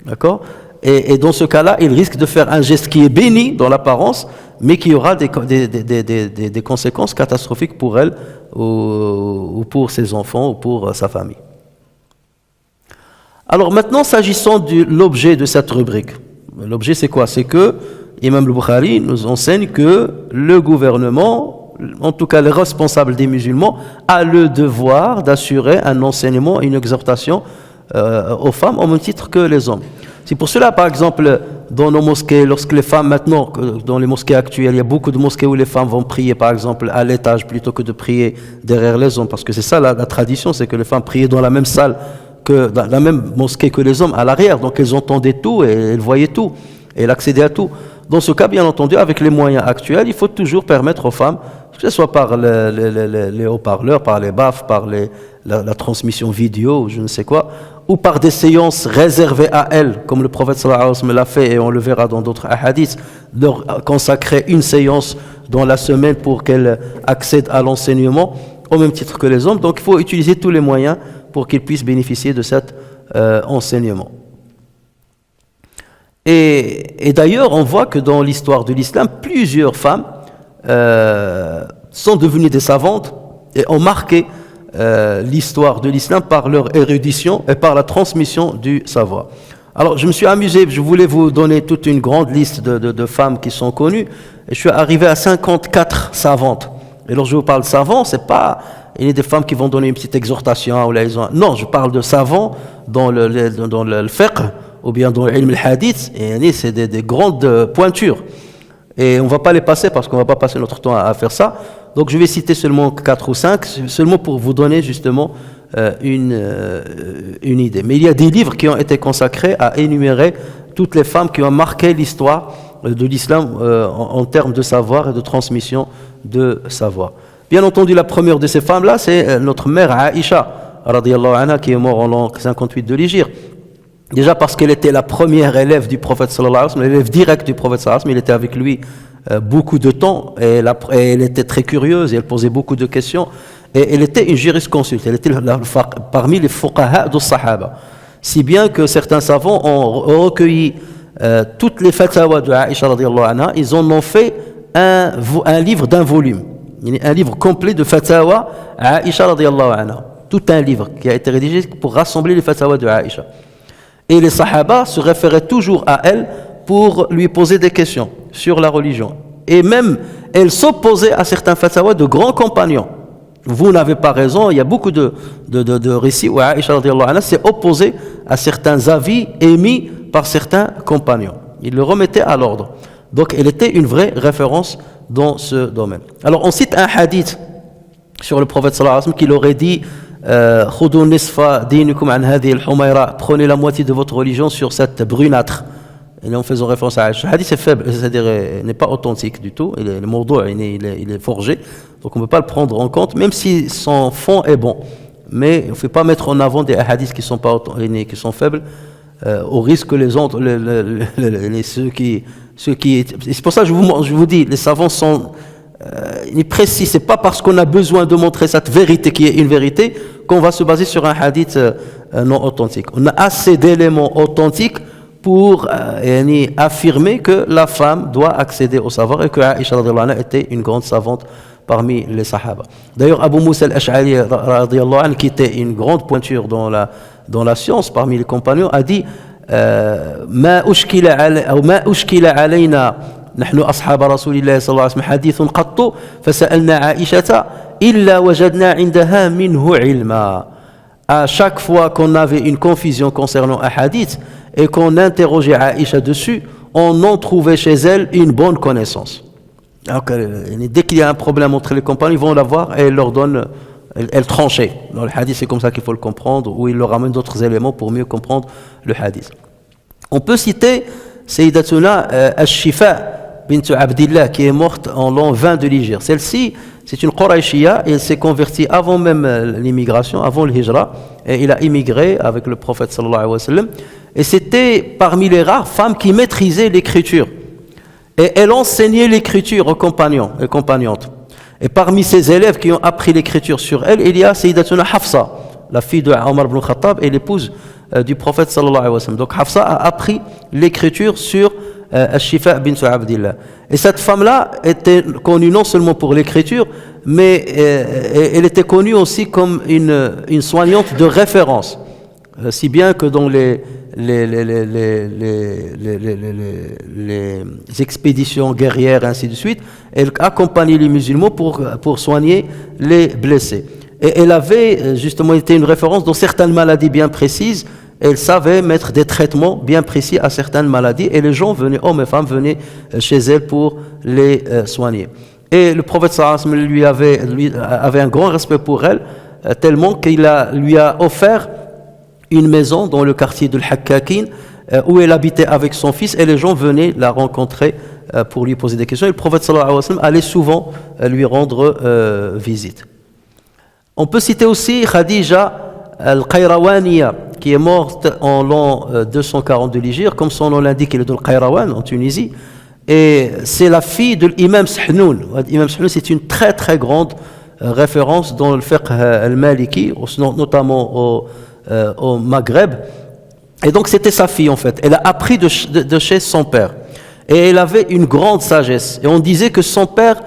D'accord ? Et dans ce cas-là, il risque de faire un geste qui est béni dans l'apparence, mais qui aura des conséquences catastrophiques pour elle ou pour ses enfants ou pour sa famille. Alors maintenant, s'agissant de l'objet de cette rubrique. L'objet, c'est quoi? C'est que Imam al-Bukhari nous enseigne que le gouvernement, en tout cas les responsables des musulmans, a le devoir d'assurer un enseignement, une exhortation aux femmes au même titre que les hommes. C'est pour cela, par exemple, dans nos mosquées, lorsque les femmes maintenant, dans les mosquées actuelles, il y a beaucoup de mosquées où les femmes vont prier, par exemple, à l'étage plutôt que de prier derrière les hommes, parce que c'est ça la tradition, c'est que les femmes priaient dans la même salle, dans la même mosquée que les hommes, à l'arrière, donc elles entendaient tout et elles voyaient tout, et elles accédaient à tout. Dans ce cas, bien entendu, avec les moyens actuels, il faut toujours permettre aux femmes, que ce soit par les haut-parleurs, par les baffes, par la transmission vidéo, je ne sais quoi, ou par des séances réservées à elles, comme le prophète sallallahu alayhi wa sallam l'a fait, et on le verra dans d'autres hadiths, leur consacrer une séance dans la semaine pour qu'elles accèdent à l'enseignement, au même titre que les hommes. Donc il faut utiliser tous les moyens pour qu'ils puissent bénéficier de cet enseignement. Et d'ailleurs, on voit que dans l'histoire de l'islam, plusieurs femmes sont devenues des savantes et ont marqué l'histoire de l'islam par leur érudition et par la transmission du savoir. Alors, je me suis amusé, je voulais vous donner toute une grande liste de femmes qui sont connues, et je suis arrivé à 54 savantes. Et lorsque je vous parle de savants, c'est pas il y a des femmes qui vont donner une petite exhortation, non, je parle de savants dans le fiqh, ou bien dans l'ilm al-hadith, et c'est des grandes pointures. Et on ne va pas les passer parce qu'on ne va pas passer notre temps à faire ça. Donc je vais citer seulement 4 ou 5, seulement pour vous donner justement une idée. Mais il y a des livres qui ont été consacrés à énumérer toutes les femmes qui ont marqué l'histoire de l'islam en termes de savoir et de transmission de savoir. Bien entendu, la première de ces femmes-là, c'est notre mère Aïcha, radiyallahu anha, qui est morte en l'an 58 de l'Hégire. Déjà parce qu'elle était la première élève du prophète sallallahu alayhi wa sallam, l'élève direct du prophète sallallahu alayhi wa sallam. Il était avec lui beaucoup de temps et elle était très curieuse et elle posait beaucoup de questions. Et elle était une jurisconsulte, elle était parmi les fuqaha de Sahaba. Si bien que certains savants ont recueilli toutes les fatawas de Aïcha radiyallahu anha, ils en ont fait un livre d'un volume. Un livre complet de fatawa à Aïcha radiyallahu anha. Tout un livre qui a été rédigé pour rassembler les fatawas de Aïcha. Et les sahaba se référaient toujours à elle pour lui poser des questions sur la religion. Et même, elle s'opposait à certains fatawas de grands compagnons. Vous n'avez pas raison, il y a beaucoup de récits où Aïcha radiyallahu anha s'est opposée à certains avis émis par certains compagnons. Il le remettait à l'ordre. Donc elle était une vraie référence dans ce domaine. Alors on cite un hadith sur le prophète sallallahu alayhi wa sallam qui aurait dit prenez la moitié de votre religion sur cette brunâtre. Et en faisant référence à Aïcha. Le hadith est faible, c'est-à-dire n'est pas authentique du tout, il est forgé, donc on ne peut pas le prendre en compte, même si son fond est bon. Mais il ne faut pas mettre en avant des hadiths qui sont faibles, au risque que les autres, ceux qui c'est pour ça que je vous dis, les savants sont il précise, c'est pas parce qu'on a besoin de montrer cette vérité qui est une vérité qu'on va se baser sur un hadith non authentique. On a assez d'éléments authentiques pour affirmer que la femme doit accéder au savoir et que Aïcha radhiyallahu anha était une grande savante parmi les sahaba. D'ailleurs, Abu Moussa al-Ash'ari radhiyallahu anhu, qui était une grande pointure dans la science parmi les compagnons, a dit ما أشكل علينا نحن أصحاب رسول الله صلى الله عليه وسلم حديث قط فسألنا عائشة إلا وجدنا عندها منه علما. À chaque fois qu'on avait une confusion concernant un hadith et qu'on interrogeait Aïcha dessus, on en trouvait chez elle une bonne connaissance. Donc, dès qu'il y a un problème entre les compagnons, ils vont la voir et elle leur donne, elle tranchait. Dans le hadith, c'est comme ça qu'il faut le comprendre, ou il leur amène d'autres éléments pour mieux comprendre le hadith. On peut citer Sayyidatuna Ash-Shifa bint Abdillah, qui est morte en l'an 20 de l'Hégire. Celle-ci, c'est une Quraishia et elle s'est convertie avant même l'immigration, avant le Hijra, et il a immigré avec le prophète sallallahu alayhi wa sallam. Et c'était parmi les rares femmes qui maîtrisaient l'écriture. Et elle enseignait l'écriture aux compagnons et compagnonnes. Et parmi ses élèves qui ont appris l'écriture sur elle, il y a Sayyidatuna Hafsa, la fille de Omar ibn Khattab et l'épouse du prophète sallallahu alayhi wa sallam. Donc Hafsa a appris l'écriture sur Ash-Shifa bint Abdillah. Et cette femme-là était connue non seulement pour l'écriture, mais elle était connue aussi comme une soignante de référence. Si bien que dans les expéditions guerrières, ainsi de suite, elle accompagnait les musulmans pour soigner les blessés. Et elle avait justement été une référence dans certaines maladies bien précises. Elle savait mettre des traitements bien précis à certaines maladies et les gens venaient, hommes et femmes venaient chez elle pour les soigner. Et le prophète sallallahu alayhi wa sallam lui avait un grand respect pour elle, tellement qu'il lui a offert une maison dans le quartier de l'Hakkakin où elle habitait avec son fils et les gens venaient la rencontrer pour lui poser des questions. Et le prophète sallallahu alayhi wa sallam allait souvent lui rendre visite. On peut citer aussi Khadija al-Qayrawaniya, qui est morte en l'an 240 de l'Hégire, comme son nom l'indique, elle est de l'Qayrawan, en Tunisie, et c'est la fille de l'imam Sahnoun. L'imam Sahnoun, c'est une très très grande référence dans le fiqh al-Maliki, notamment au Maghreb, et donc c'était sa fille en fait. Elle a appris de chez son père, et elle avait une grande sagesse, et on disait que son père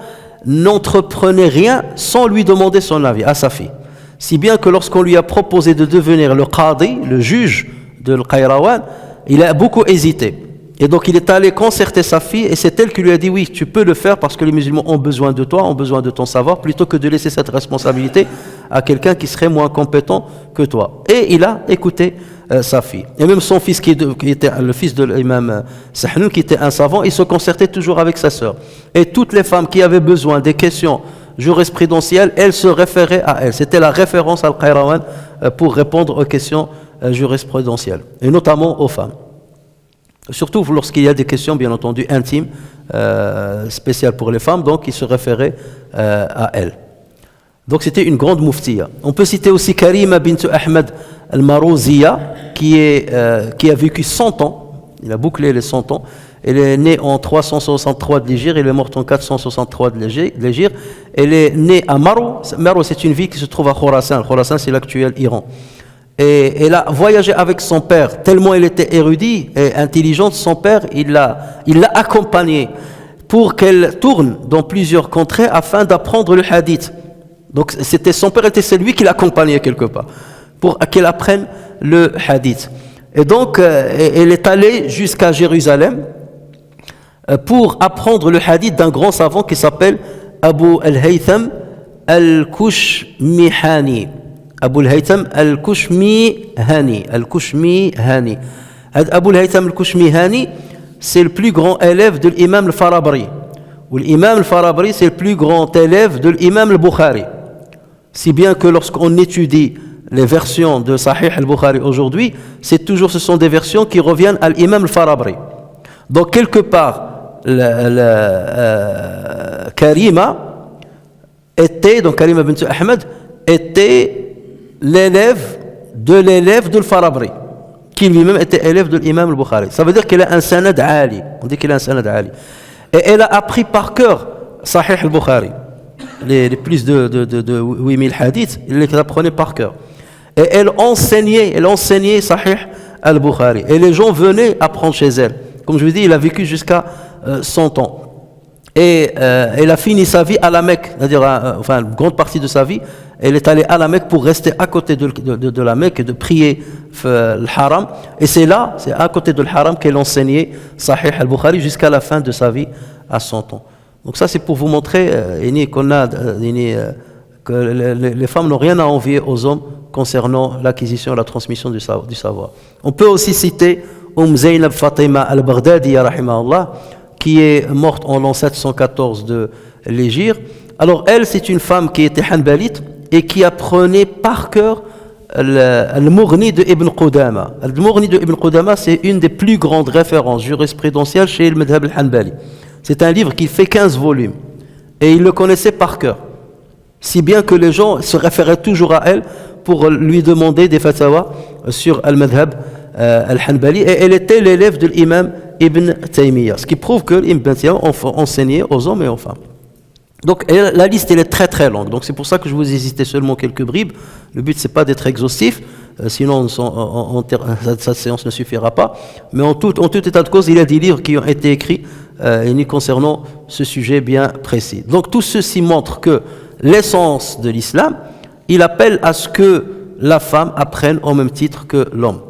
n'entreprenait rien sans lui demander son avis à sa fille. Si bien que lorsqu'on lui a proposé de devenir le qadi, le juge de l'Qayrawan, il a beaucoup hésité. Et donc il est allé concerter sa fille et c'est elle qui lui a dit oui, tu peux le faire parce que les musulmans ont besoin de toi, ont besoin de ton savoir, plutôt que de laisser cette responsabilité à quelqu'un qui serait moins compétent que toi. Et il a écouté sa fille. Et même son fils qui était le fils de l'imam Sahnoun, qui était un savant, il se concertait toujours avec sa sœur. Et toutes les femmes qui avaient besoin des questions jurisprudentielles, elles se référaient à elle. C'était la référence al-Qayrawan pour répondre aux questions jurisprudentielles, et notamment aux femmes. Surtout lorsqu'il y a des questions, bien entendu, intimes, spéciales pour les femmes, donc il se référait à elle. Donc c'était une grande mouftiya. On peut citer aussi Karima bint Ahmed al-Marouziya, qui a vécu 100 ans, il a bouclé les 100 ans. Elle est née en 363 de l'Hégire, elle est morte en 463 de l'Hégire. Elle est née à Marou. Marou, c'est une ville qui se trouve à Khorasan. Khorasan, c'est l'actuel Iran. Et elle a voyagé avec son père, tellement elle était érudite et intelligente. Son père, il l'a accompagnée pour qu'elle tourne dans plusieurs contrées afin d'apprendre le hadith. Donc c'était son père, était celui qui l'accompagnait quelque part pour qu'elle apprenne le hadith. Et donc elle est allée jusqu'à Jérusalem pour apprendre le hadith d'un grand savant qui s'appelle Abu al-Haytham al-Kushmihani. Abu al-Haytham al-Kushmihani. Al-Kushmihani. Abu al-Haytham al-Kushmihani, c'est le plus grand élève de l'imam al-Farabri. Ou l'imam al-Farabri, c'est le plus grand élève de l'imam al-Bukhari. Si bien que lorsqu'on étudie les versions de Sahih al-Bukhari aujourd'hui, ce sont des versions qui reviennent à l'imam al-Farabri. Donc quelque part, Karima bint Ahmed était l'élève de al-Farabri, qui lui-même était élève de l'imam al-Bukhari. Ça veut dire qu'elle a un sanad ali. On dit qu'elle a un sanad ali. Et elle a appris par cœur Sahih al-Bukhari. les plus de 8000 hadiths, il les apprenait par cœur. Et elle enseignait Sahih al-Bukhari. Et les gens venaient apprendre chez elle. Comme je vous dis, il a vécu jusqu'à 100 ans. Et elle a fini sa vie à la Mecque, c'est-à-dire une grande partie de sa vie, elle est allée à la Mecque pour rester à côté de la Mecque et de prier le haram. Et c'est à côté de l'haram qu'elle enseignait Sahih al-Bukhari jusqu'à la fin de sa vie à 100 ans. Donc ça c'est pour vous montrer que les femmes n'ont rien à envier aux hommes concernant l'acquisition et la transmission du savoir. On peut aussi citer Zainab Fatima al-Baghdadiya rahimahullah, qui est morte en l'an 714 de l'Hégire. Alors elle, c'est une femme qui était hanbalite et qui apprenait par cœur Al-Mughni de Ibn Qudama. Al-Mughni de Ibn Qudama, c'est une des plus grandes références jurisprudentielles chez le Madhab al-Hanbali. C'est un livre qui fait 15 volumes et il le connaissait par cœur, si bien que les gens se référaient toujours à elle pour lui demander des fatwas sur Al-Madhab al-Hanbali, et elle était l'élève de l'imam Ibn Taymiyyah, ce qui prouve que l'Ibn Taymiyyah enseignait aux hommes et aux femmes. Donc la liste elle est très très longue, donc c'est pour ça que je vous ai cité seulement quelques bribes. Le but c'est pas d'être exhaustif, sinon cette séance ne suffira pas, mais en tout état de cause il y a des livres qui ont été écrits concernant ce sujet bien précis. Donc tout ceci montre que l'essence de l'islam, il appelle à ce que la femme apprenne au même titre que l'homme.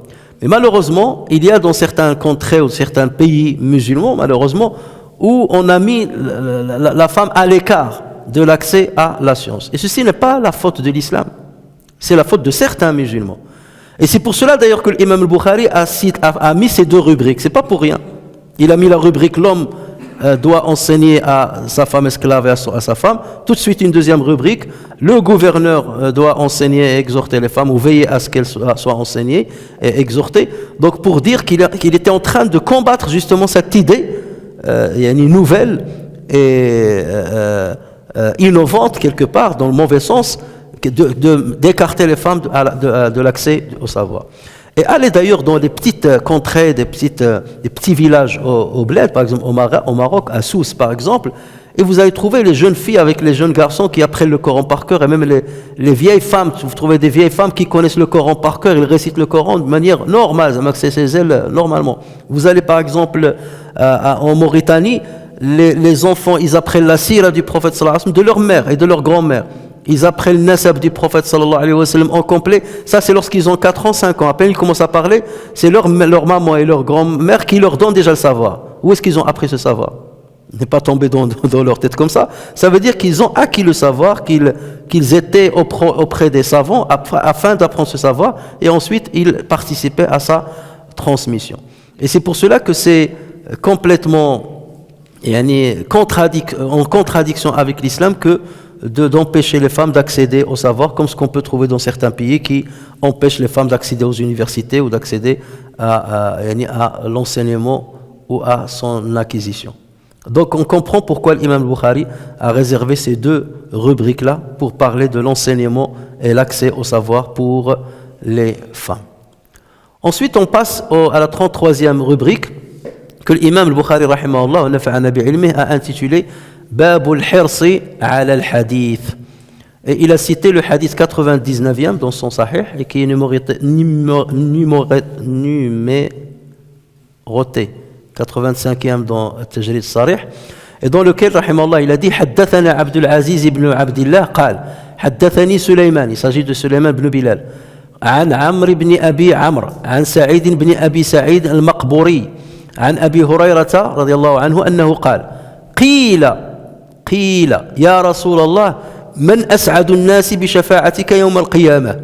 Mais malheureusement, il y a dans certains contrées ou certains pays musulmans, malheureusement, où on a mis la femme à l'écart de l'accès à la science. Et ceci n'est pas la faute de l'islam, c'est la faute de certains musulmans. Et c'est pour cela d'ailleurs que l'imam al-Bukhari a mis ces deux rubriques, c'est pas pour rien. Il a mis la rubrique l'homme doit enseigner à sa femme esclave et à sa femme. Tout de suite une deuxième rubrique, le gouverneur doit enseigner et exhorter les femmes ou veiller à ce qu'elles soient enseignées et exhortées. Donc pour dire qu'il était en train de combattre justement cette idée nouvelle et innovante quelque part, dans le mauvais sens, d'écarter les femmes de l'accès au savoir. Et allez d'ailleurs dans des petites contrées, des petits villages au bled, par exemple au Maroc, à Sousse par exemple, et vous allez trouver les jeunes filles avec les jeunes garçons qui apprennent le Coran par cœur, et même les vieilles femmes, vous trouvez des vieilles femmes qui connaissent le Coran par cœur, ils récitent le Coran de manière normale, c'est chez elles normalement. Vous allez par exemple en Mauritanie, les enfants, ils apprennent la sira du prophète sallallahu alayhi wa sallam de leur mère et de leur grand-mère. Ils apprennent le nasab du prophète sallallahu alayhi wa sallam en complet. Ça c'est lorsqu'ils ont 4 ans, 5 ans. À peine ils commencent à parler, c'est leur maman et leur grand-mère qui leur donnent déjà le savoir. Où est-ce qu'ils ont appris ce savoir? Il n'est pas tombé dans leur tête comme ça. Ça veut dire qu'ils ont acquis le savoir, qu'ils étaient auprès des savants afin d'apprendre ce savoir, et ensuite ils participaient à sa transmission. Et c'est pour cela que c'est complètement en contradiction avec l'islam que d'empêcher les femmes d'accéder au savoir, comme ce qu'on peut trouver dans certains pays qui empêchent les femmes d'accéder aux universités ou d'accéder à l'enseignement ou à son acquisition. Donc on comprend pourquoi l'imam Bukhari a réservé ces deux rubriques-là pour parler de l'enseignement et l'accès au savoir pour les femmes. Ensuite on passe à la 33e rubrique que l'imam Bukhari rahimahullah wa nafa'ana bi'ilmihi a intitulé Babul Hirsi ala al-Hadith. Et il a cité le hadith 99e dans son Sahih et qui est numéroté 85e dans Tajrid Sarih, et dans lequel rahimahullah il a dit Haddathana Abdul Aziz ibn Abdillah قال حدثني سليمان, il s'agit de Sulayman ibn Bilal, عن عمرو بن أبي عمرو عن سعيد بن أبي سعيد المقبوري عن أبي هريرة رضي الله عنه أنه قال قيل يا رسول الله من أسعد الناس بشفاعتك يوم القيامة؟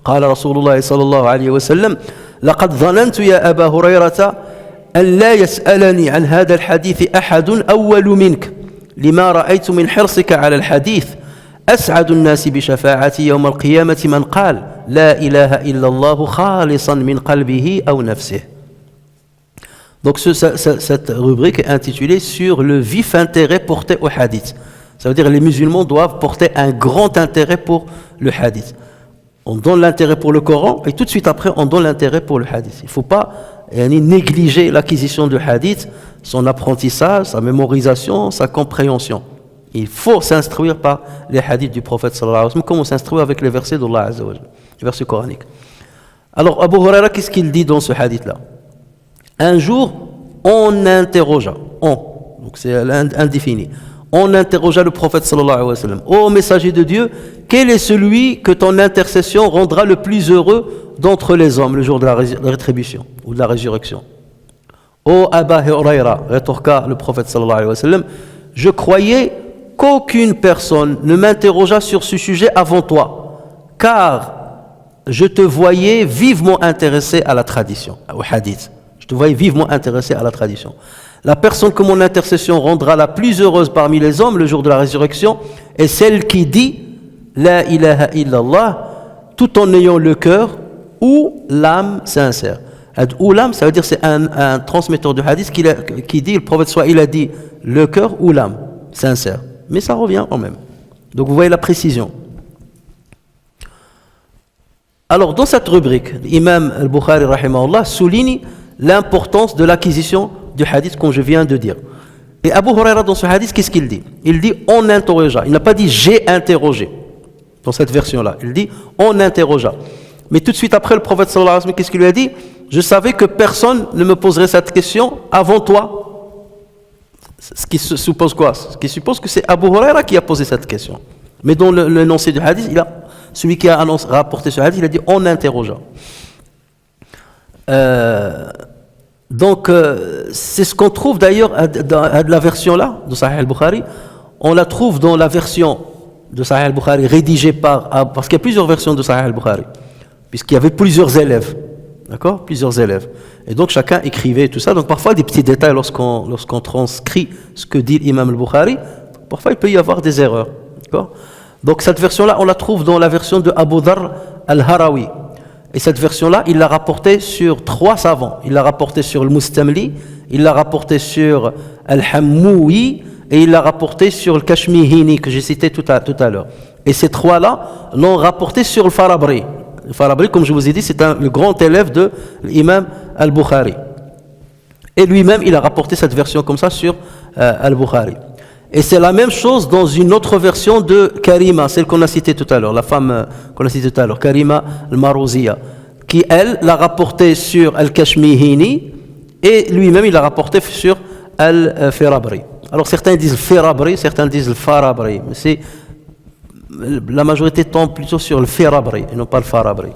قال رسول الله صلى الله عليه وسلم لقد ظننت يا أبا هريرة أن لا يسألني عن هذا الحديث أحد أول منك لما رأيت من حرصك على الحديث أسعد الناس بشفاعتي يوم القيامة من قال لا إله إلا الله خالصا من قلبه أو نفسه. Donc cette rubrique est intitulée sur le vif intérêt porté au hadith. Ça veut dire que les musulmans doivent porter un grand intérêt pour le hadith. On donne l'intérêt pour le Coran et tout de suite après on donne l'intérêt pour le hadith. Il ne faut pas négliger l'acquisition du hadith, son apprentissage, sa mémorisation, sa compréhension. Il faut s'instruire par les hadiths du prophète sallallahu alayhi wa sallam, comme on s'instruit avec les versets d'Allah Azza wa Jalla, les versets coraniques. Alors Abu Huraira, qu'est-ce qu'il dit dans ce hadith-là? Un jour, on interrogea, donc c'est indéfini, on interrogea le prophète sallallahu alayhi wa sallam: ô messager de Dieu, quel est celui que ton intercession rendra le plus heureux d'entre les hommes le jour de la rétribution ou de la résurrection? Ô Aba Huraira, rétorqua le prophète sallallahu alayhi wa sallam, je croyais qu'aucune personne ne m'interrogea sur ce sujet avant toi, car je te voyais vivement intéressé à la tradition, au hadith. Je te voyais vivement intéressé à la tradition. La personne que mon intercession rendra la plus heureuse parmi les hommes le jour de la résurrection est celle qui dit La ilaha illallah tout en ayant le cœur ou l'âme sincère. Ou l'âme, ça veut dire c'est un transmetteur de hadith qui dit, le prophète soit il a dit le cœur ou l'âme sincère. Mais ça revient quand même. Donc vous voyez la précision. Alors dans cette rubrique, l'imam al-Bukhari rahimahullah souligne l'importance de l'acquisition du hadith comme je viens de dire. Et Abu Huraira dans ce hadith, qu'est-ce qu'il dit? Il dit on interrogea. Il n'a pas dit j'ai interrogé dans cette version-là. Il dit on interrogea. Mais tout de suite après, le prophète sallallahu alayhi wa sallam, qu'est-ce qu'il lui a dit? Je savais que personne ne me poserait cette question avant toi. Ce qui suppose quoi? Ce qui suppose que c'est Abu Huraira qui a posé cette question. Mais dans l'énoncé du hadith, celui qui a rapporté ce hadith, il a dit on interrogea. Donc, c'est ce qu'on trouve d'ailleurs dans la version-là de Sahih al-Bukhari. On la trouve dans la version de Sahih al-Bukhari rédigée parce qu'il y a plusieurs versions de Sahih al-Bukhari, puisqu'il y avait plusieurs élèves. D'accord? Plusieurs élèves. Et donc chacun écrivait tout ça. Donc parfois des petits détails lorsqu'on transcrit ce que dit l'imam al-Bukhari, parfois il peut y avoir des erreurs. D'accord? Donc cette version-là, on la trouve dans la version de Abu Dharr al-Harawi. Et cette version-là, il l'a rapportée sur 3 savants. Il l'a rapportée sur le Mustamli, il l'a rapportée sur al-Hammoui et il l'a rapportée sur le Kashmihini que j'ai cité tout à l'heure. Et ces 3-là l'ont rapporté sur le Farabri. Le Farabri, comme je vous ai dit, c'est le grand élève de l'imam al-Bukhari. Et lui-même, il a rapporté cette version comme ça sur al-Bukhari. Et c'est la même chose dans une autre version de Karima, celle qu'on a citée tout à l'heure, la femme qu'on a citée tout à l'heure, Karima al-Marouziya, qui, elle, l'a rapporté sur al-Kashmihini et lui-même, il l'a rapporté sur al-Farabri. Alors certains disent Farabri, certains disent le Farabri, mais la majorité tombe plutôt sur le Farabri et non pas le Farabri.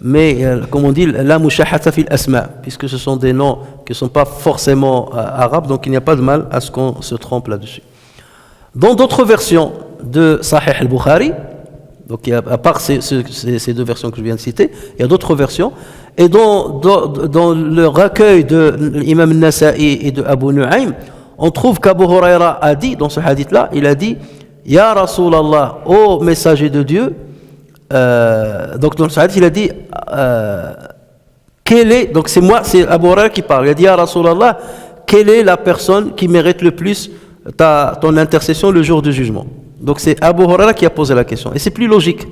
Mais comme on dit, la mushahata fil asma, puisque ce sont des noms qui ne sont pas forcément arabes, donc il n'y a pas de mal à ce qu'on se trompe là-dessus. Dans d'autres versions de Sahih al-Bukhari, donc à part ces 2 versions que je viens de citer, il y a d'autres versions, et dans le recueil de l'imam al-Nasa'i et de Abu Nu'aym, on trouve qu'Abu Huraira a dit, dans ce hadith-là, il a dit Ya Rasulallah, ô messager de Dieu, donc dans ce hadith, il a dit donc c'est Abu Huraira qui parle. Il a dit Ya Rasulallah, quelle est la personne qui mérite le plus ton intercession le jour du jugement? Donc c'est Abu Huraira qui a posé la question. Et c'est plus logique.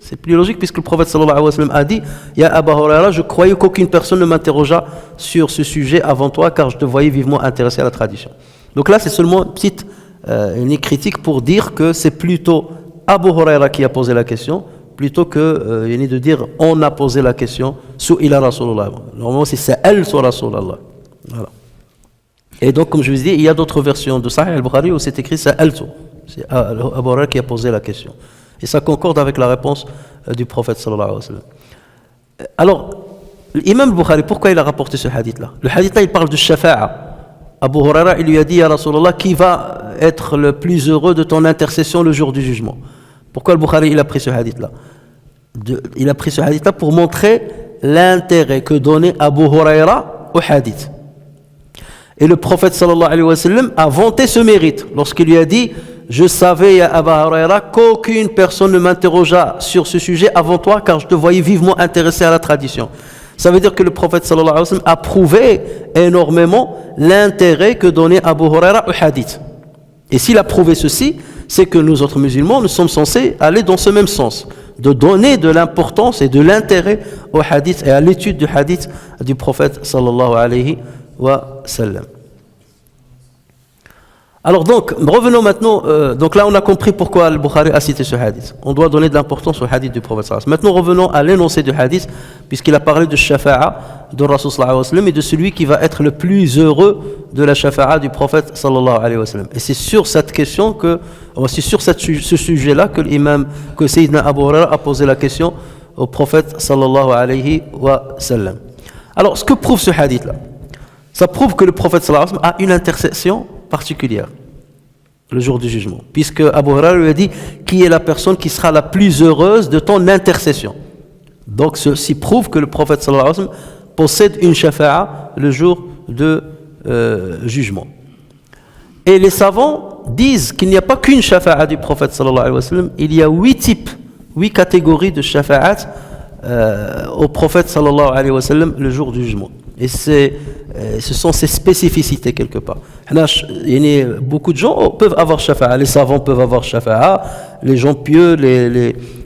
C'est plus logique puisque le prophète sallallahu alayhi wa sallam a dit Ya Abu Huraira, je croyais qu'aucune personne ne m'interrogea sur ce sujet avant toi car je te voyais vivement intéressé à la tradition. Donc là c'est seulement une critique pour dire que c'est plutôt Abu Huraira qui a posé la question plutôt que de dire on a posé la question Su'ila Rasulullah. Normalement c'est Sa'al sur Rasulullah. Voilà. Et donc comme je vous ai dit, il y a d'autres versions de Sahih al-Bukhari où c'est écrit Sa'altu. C'est Abu Huraira qui a posé la question. Et ça concorde avec la réponse du prophète sallallahu alayhi wa sallam. Alors, l'imam al-Bukhari, pourquoi il a rapporté ce hadith-là? Le hadith-là, il parle de shafa'a. Abu Huraira, il lui a dit Ya Rasulallah, qui va être le plus heureux de ton intercession le jour du jugement? Pourquoi al-Bukhari il a pris ce hadith-là? Il a pris ce hadith-là pour montrer l'intérêt que donnait Abu Huraira au hadith. Et le prophète sallallahu alayhi wa sallam a vanté ce mérite lorsqu'il lui a dit je savais, ya Abu Huraira, qu'aucune personne ne m'interrogea sur ce sujet avant toi car je te voyais vivement intéressé à la tradition. Ça veut dire que le prophète sallallahu alayhi wa sallam a prouvé énormément l'intérêt que donnait Abu Huraira au hadith. Et s'il a prouvé ceci, c'est que nous autres musulmans, nous sommes censés aller dans ce même sens, de donner de l'importance et de l'intérêt au hadith et à l'étude du hadith du prophète sallallahu alayhi wa sallam. Alors donc, revenons maintenant, donc là on a compris pourquoi Al-Bukhari a cité ce hadith. On doit donner de l'importance au hadith du prophète sallallahu alayhi wa sallam. Maintenant revenons à l'énoncé du hadith, puisqu'il a parlé de shafa'a de Rasul sallallahu alayhi wa sallam et de celui qui va être le plus heureux de la shafa'a du prophète sallallahu alayhi wa sallam. Et c'est sur cette question c'est sur ce sujet-là que Sayyidina Abu Huraira a posé la question au prophète sallallahu alayhi wa sallam. Alors ce que prouve ce hadith-là, ça prouve que le prophète sallallahu alayhi wa sallam a une intercession particulière le jour du jugement, puisque Abu Huraira lui a dit qui est la personne qui sera la plus heureuse de ton intercession. Donc ceci prouve que le prophète sallallahu alayhi wa sallam possède une shafa'a le jour de jugement. Et les savants disent qu'il n'y a pas qu'une shafa'a du prophète sallallahu alayhi wa sallam, il y a 8 catégories de shafa'at au prophète sallallahu alayhi wa sallam le jour du jugement. Et ce sont ces spécificités quelque part. Beaucoup de gens peuvent avoir shafa'a, les savants peuvent avoir shafa'a, les gens pieux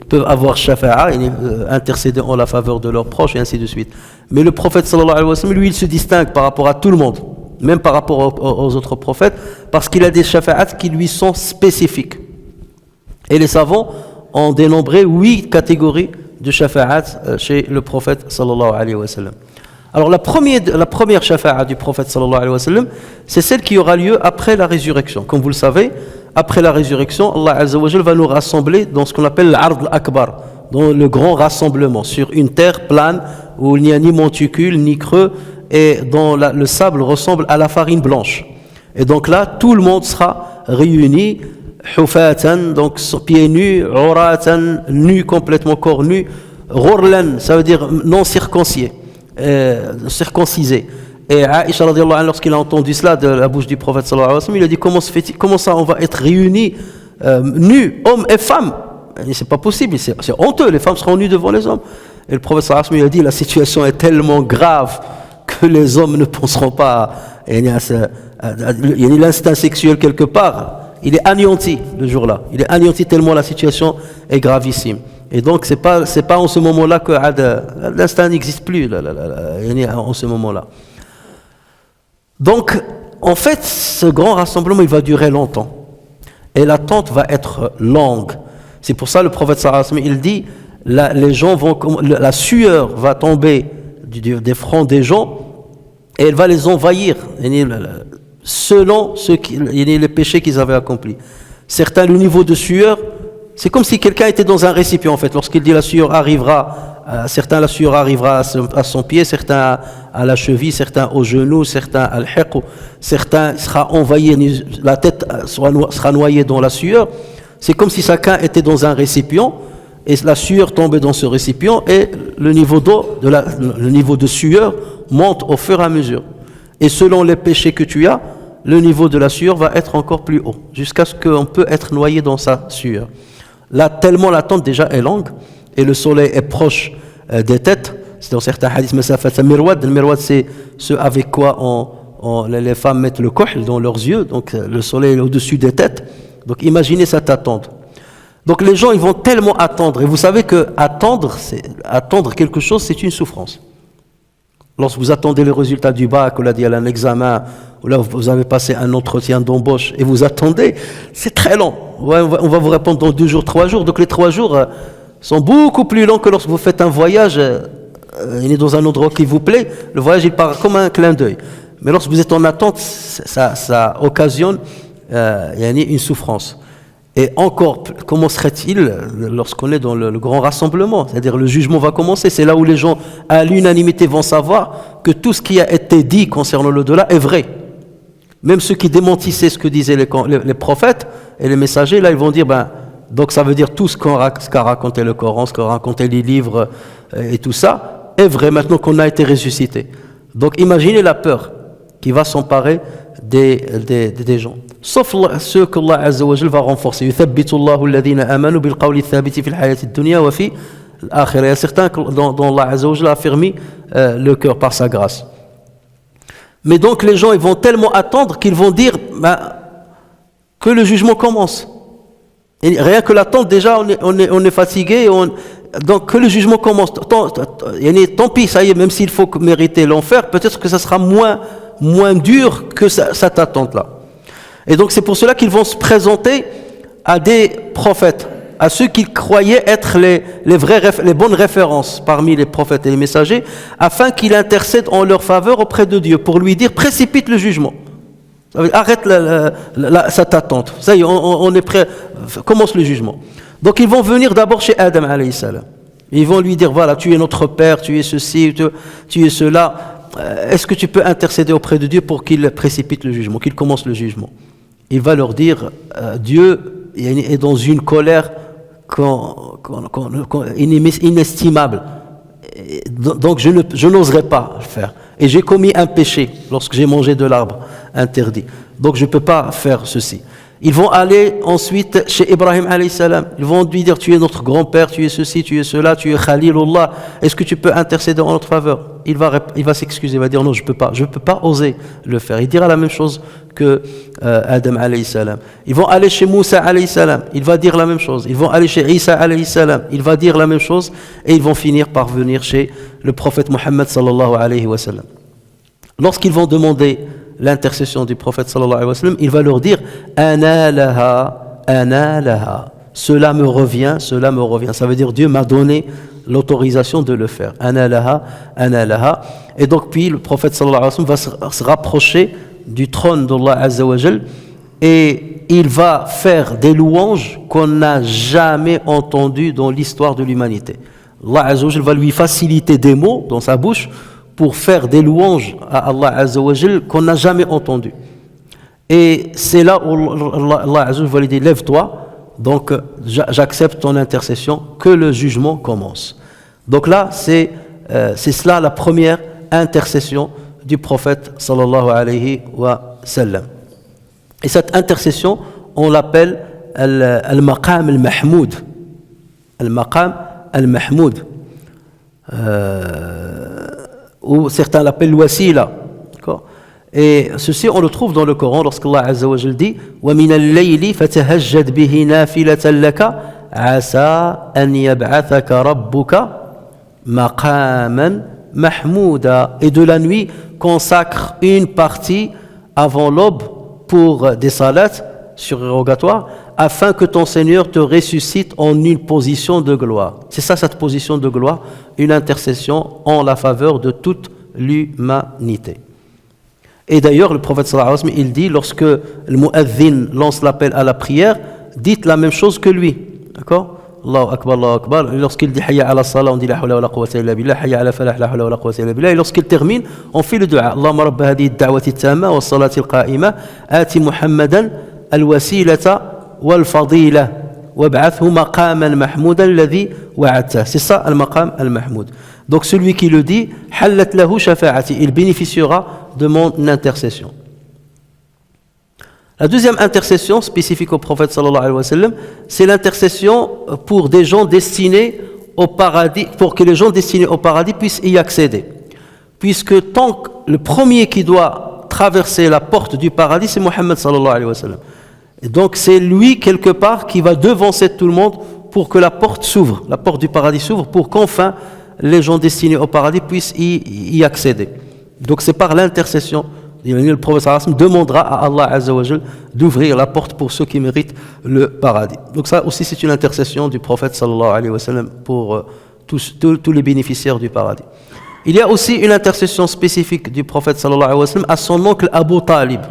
peuvent avoir shafa'a, intercéder en la faveur de leurs proches et ainsi de suite. Mais le prophète sallallahu alayhi wa sallam, lui, il se distingue par rapport à tout le monde, même par rapport aux autres prophètes, parce qu'il a des shafa'at qui lui sont spécifiques. Et les savants ont dénombré 8 catégories de shafa'at chez le prophète sallallahu alayhi wa sallam. Alors la première shafa'a du prophète sallallahu alayhi wa sallam, c'est celle qui aura lieu après la résurrection. Comme vous le savez, après la résurrection, Allah Azza wa Jal va nous rassembler dans ce qu'on appelle l'Ard al-Akbar, dans le grand rassemblement, sur une terre plane où il n'y a ni monticule ni creux et dont le sable ressemble à la farine blanche. Et donc là, tout le monde sera réuni, hufatan, donc pieds nus, uratan, nus, complètement corps nus, ghurlan, ça veut dire non circoncisé. Et Aïcha radiallahu anha, lorsqu'il a entendu cela de la bouche du prophète sallallahu alayhi wa sallam, il a dit comment ça on va être réunis nus, hommes et femmes? Il dit, c'est pas possible, c'est honteux, les femmes seront nues devant les hommes. Et le prophète sallallahu alayhi wa sallam, il a dit, la situation est tellement grave que les hommes ne penseront pas il y a l'instinct sexuel quelque part, il est anéanti le jour-là, il est anéanti tellement la situation est gravissime. Et donc c'est pas en ce moment-là que l'instinct n'existe plus en ce moment-là. Donc en fait ce grand rassemblement il va durer longtemps et l'attente va être longue. C'est pour ça le prophète sallallahu alayhi wa sallam il dit les gens la sueur va tomber des fronts des gens et elle va les envahir selon les péchés qu'ils avaient accomplis. Certains le niveau de sueur, c'est comme si quelqu'un était dans un récipient en fait. Lorsqu'il dit la sueur arrivera, certains la sueur arrivera à son pied, certains à la cheville, certains au genou, certains à l'hiq, certains sera envahi, la tête sera noyée dans la sueur. C'est comme si chacun était dans un récipient et la sueur tombait dans ce récipient et le niveau d'eau, le niveau de sueur monte au fur et à mesure. Et selon les péchés que tu as, le niveau de la sueur va être encore plus haut, jusqu'à ce qu'on peut être noyé dans sa sueur. Là, tellement l'attente déjà est longue, et le soleil est proche des têtes. C'est dans certains hadiths, le mirwad, c'est ce avec quoi les femmes mettent le kohl dans leurs yeux, donc le soleil est au-dessus des têtes. Donc imaginez cette attente. Donc les gens, ils vont tellement attendre, et vous savez que attendre quelque chose, c'est une souffrance. Lorsque vous attendez les résultats du bac, ou là, il y a un examen, ou là vous avez passé un entretien d'embauche et vous attendez, c'est très long. Ouais, on va vous répondre dans 2 jours, 3 jours. Donc les 3 jours sont beaucoup plus longs que lorsque vous faites un voyage. Il est dans un endroit qui vous plaît. Le voyage il part comme un clin d'œil. Mais lorsque vous êtes en attente, ça occasionne une souffrance. Et encore, comment serait-il lorsqu'on est dans le grand rassemblement? C'est-à-dire le jugement va commencer. C'est là où les gens, à l'unanimité, vont savoir que tout ce qui a été dit concernant l'au-delà est vrai. Même ceux qui démentissaient ce que disaient les prophètes et les messagers, là, ils vont dire, donc ça veut dire tout ce qu'a raconté le Coran, ce qu'a raconté les livres et tout ça, est vrai maintenant qu'on a été ressuscité. Donc imaginez la peur qui va s'emparer des gens. Sauf ceux qu'Allah Azza wa Jal va renforcer. يثبت الله الذين آمنوا بالقول الثابت في الحياة الدنيا وفي الآخرة. Il y a certains dont Allah Azza wa Jal a affermi le cœur par sa grâce. Mais donc les gens ils vont tellement attendre qu'ils vont dire que le jugement commence. Et rien que l'attente déjà on est fatigué. Donc que le jugement commence. Tant pis, ça y est, même s'il faut mériter l'enfer, peut-être que ça sera moins dur que cette attente-là. Et donc c'est pour cela qu'ils vont se présenter à des prophètes, à ceux qu'ils croyaient être les bonnes références parmi les prophètes et les messagers, afin qu'ils intercèdent en leur faveur auprès de Dieu, pour lui dire précipite le jugement. Ça veut dire, arrête cette attente. Ça y est, on est prêt, commence le jugement. Donc ils vont venir d'abord chez Adam alayhi salam. Ils vont lui dire, voilà, tu es notre père, tu es ceci, tu es cela. Est-ce que tu peux intercéder auprès de Dieu pour qu'il précipite le jugement, qu'il commence le jugement? Il va leur dire, Dieu est dans une colère inestimable. Donc je n'oserais pas le faire. Et j'ai commis un péché lorsque j'ai mangé de l'arbre interdit. Donc je ne peux pas faire ceci. Ils vont aller ensuite chez Ibrahim alayhi salam. Ils vont lui dire, tu es notre grand-père, tu es ceci, tu es cela, tu es Khalilullah. Est-ce que tu peux intercéder en notre faveur? Il va s'excuser, il va dire non, je peux pas oser le faire. Il dira la même chose que Adam alayhi salam. Ils vont aller chez Moussa alayhi salam. Il va dire la même chose. Ils vont aller chez Isa alayhi salam. Il va dire la même chose. Et ils vont finir par venir chez le prophète Mohammed sallallahu alayhi wa sallam. Lorsqu'ils vont demander l'intercession du prophète sallallahu alayhi wa sallam, il va leur dire ana laha, cela me revient. Ça veut dire Dieu m'a donné l'autorisation de le faire. Ana laha. Et donc puis le prophète sallallahu alayhi wa sallam va se rapprocher du trône d'Allah azza wa jal et il va faire des louanges qu'on n'a jamais entendues dans l'histoire de l'humanité. Allah azza wa jal va lui faciliter des mots dans sa bouche pour faire des louanges à Allah Azza wa Jal qu'on n'a jamais entendu. Et c'est là où Allah Azza wa Jal va lui dire, lève-toi, donc j'accepte ton intercession, que le jugement commence. Donc là, c'est cela la première intercession du prophète sallallahu alayhi wa sallam. Et cette intercession, on l'appelle al-maqam al-mahmoud. Al-maqam al-mahmoud. Ou certains l'appellent wasila. Et ceci, on le trouve dans le Coran lorsqu'Allah Azza wa Jal dit وَمِنَ اللَّيْلِ فَتَهَجَّدْ بِهِ نَافِلَةً لَكَ عَسَىٰ أَنْ يَبْعَثَكَ رَبُّكَ مَقَامًا مَحْمُودًا. Et de la nuit, consacre une partie avant l'aube pour des salats surérogatoires afin que ton Seigneur te ressuscite en une position de gloire. C'est ça, cette position de gloire, une intercession en la faveur de toute l'humanité. Et d'ailleurs, le prophète sallallahu alayhi wa sallam, il dit, lorsque le mu'adhin lance l'appel à la prière, dites la même chose que lui. D'accord? Allahu Akbar, Allahu Akbar. Lorsqu'il dit hayya ala salah, on dit la hawla wa la quwwata illa billah, hayya ala falah, la hawla wa la quwwata illa billah. Et lorsqu'il termine, on fait le dua. Allahumma rabba hadihi ad-da'wati at-tamma wa as-salati al-qa'ima, ati Muhammadan al-wasilata wal-fadila wab'athhu maqaman mahmoudan alladhi wa'adta. C'est ça, al-maqam al-mahmoud. Donc celui qui le dit, hallat lahu shafa'ati, il bénéficiera de mon intercession. La deuxième intercession spécifique au prophète sallallahu alayhi wa sallam, c'est l'intercession pour des gens destinés au paradis, pour que les gens destinés au paradis puissent y accéder. Puisque tant que le premier qui doit traverser la porte du paradis, c'est Mohammed sallallahu alayhi wa sallam. Et donc c'est lui quelque part qui va devancer tout le monde pour que la porte s'ouvre, la porte du paradis s'ouvre, pour qu'enfin les gens destinés au paradis puissent y accéder. Donc c'est par l'intercession. Le prophète sallallahu alayhi wa sallam demandera à Allah Azza wa Jal d'ouvrir la porte pour ceux qui méritent le paradis. Donc ça aussi c'est une intercession du prophète sallallahu alayhi wa sallam pour tous les bénéficiaires du paradis. Il y a aussi une intercession spécifique du prophète sallallahu alayhi wa sallam à son oncle Abu Talib.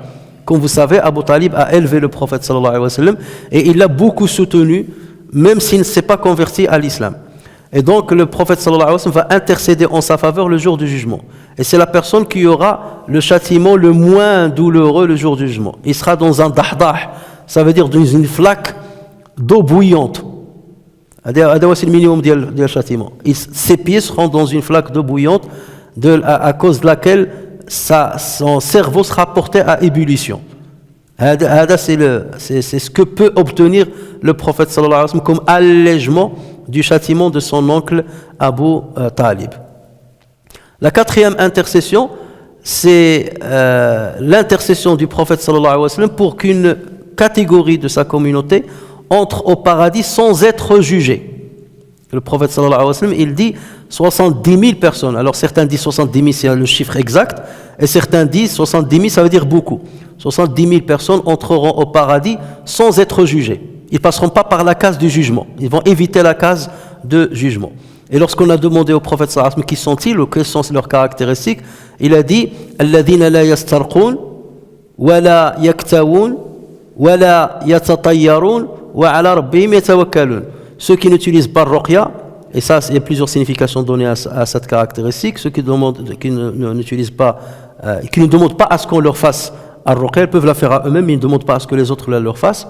Comme vous savez, Abu Talib a élevé le prophète sallallahu alayhi wa sallam et il l'a beaucoup soutenu, même s'il ne s'est pas converti à l'islam. Et donc le prophète sallallahu alayhi wa sallam va intercéder en sa faveur le jour du jugement. Et c'est la personne qui aura le châtiment le moins douloureux le jour du jugement. Il sera dans un dahdah, ça veut dire dans une flaque d'eau bouillante. C'est le minimum du châtiment. Ses pieds seront dans une flaque d'eau bouillante à cause de laquelle son cerveau sera porté à ébullition. C'est ce que peut obtenir le prophète sallallahu alayhi wa sallam comme allègement du châtiment de son oncle Abu Talib. La quatrième intercession, c'est l'intercession du prophète sallallahu alayhi wa sallam pour qu'une catégorie de sa communauté entre au paradis sans être jugée. Le prophète sallallahu alayhi wa sallam, il dit 70 000 personnes. Alors certains disent 70 000, c'est le chiffre exact, et certains disent 70 000, ça veut dire beaucoup. 70 000 personnes entreront au paradis sans être jugées. Ils ne passeront pas par la case du jugement. Ils vont éviter la case de jugement. Et lorsqu'on a demandé au prophète sallallahu alayhi wa sallam qui sont-ils ou quelles sont leurs caractéristiques, il a dit الذين لا يسترقون ولا يكتوون ولا يتطيرون وعلى ربهم يتوكلون. Ceux qui n'utilisent pas le ruqya, et ça, il y a plusieurs significations données à cette caractéristique. Ceux qui n'utilisent pas, qui ne demandent pas à ce qu'on leur fasse al-ruqya, ils peuvent la faire à eux-mêmes, mais ils ne demandent pas à ce que les autres la leur fassent.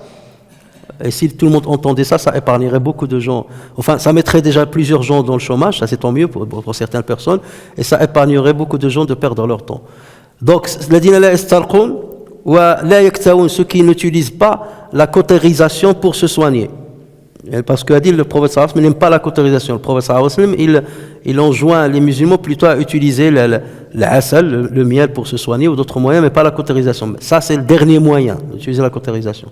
Et si tout le monde entendait ça, ça épargnerait beaucoup de gens. Enfin, ça mettrait déjà plusieurs gens dans le chômage, ça c'est tant mieux pour certaines personnes, et ça épargnerait beaucoup de gens de perdre leur temps. Donc, ceux qui n'utilisent pas la cautérisation pour se soigner. Parce que le prophète sallallahu alayhi wa sallam n'aime pas la cautérisation. Le prophète sallallahu alayhi wa sallam, il enjoint les musulmans plutôt à utiliser l'asal, le miel pour se soigner, ou d'autres moyens, mais pas la cautérisation. Ça, c'est le dernier moyen d'utiliser la cautérisation.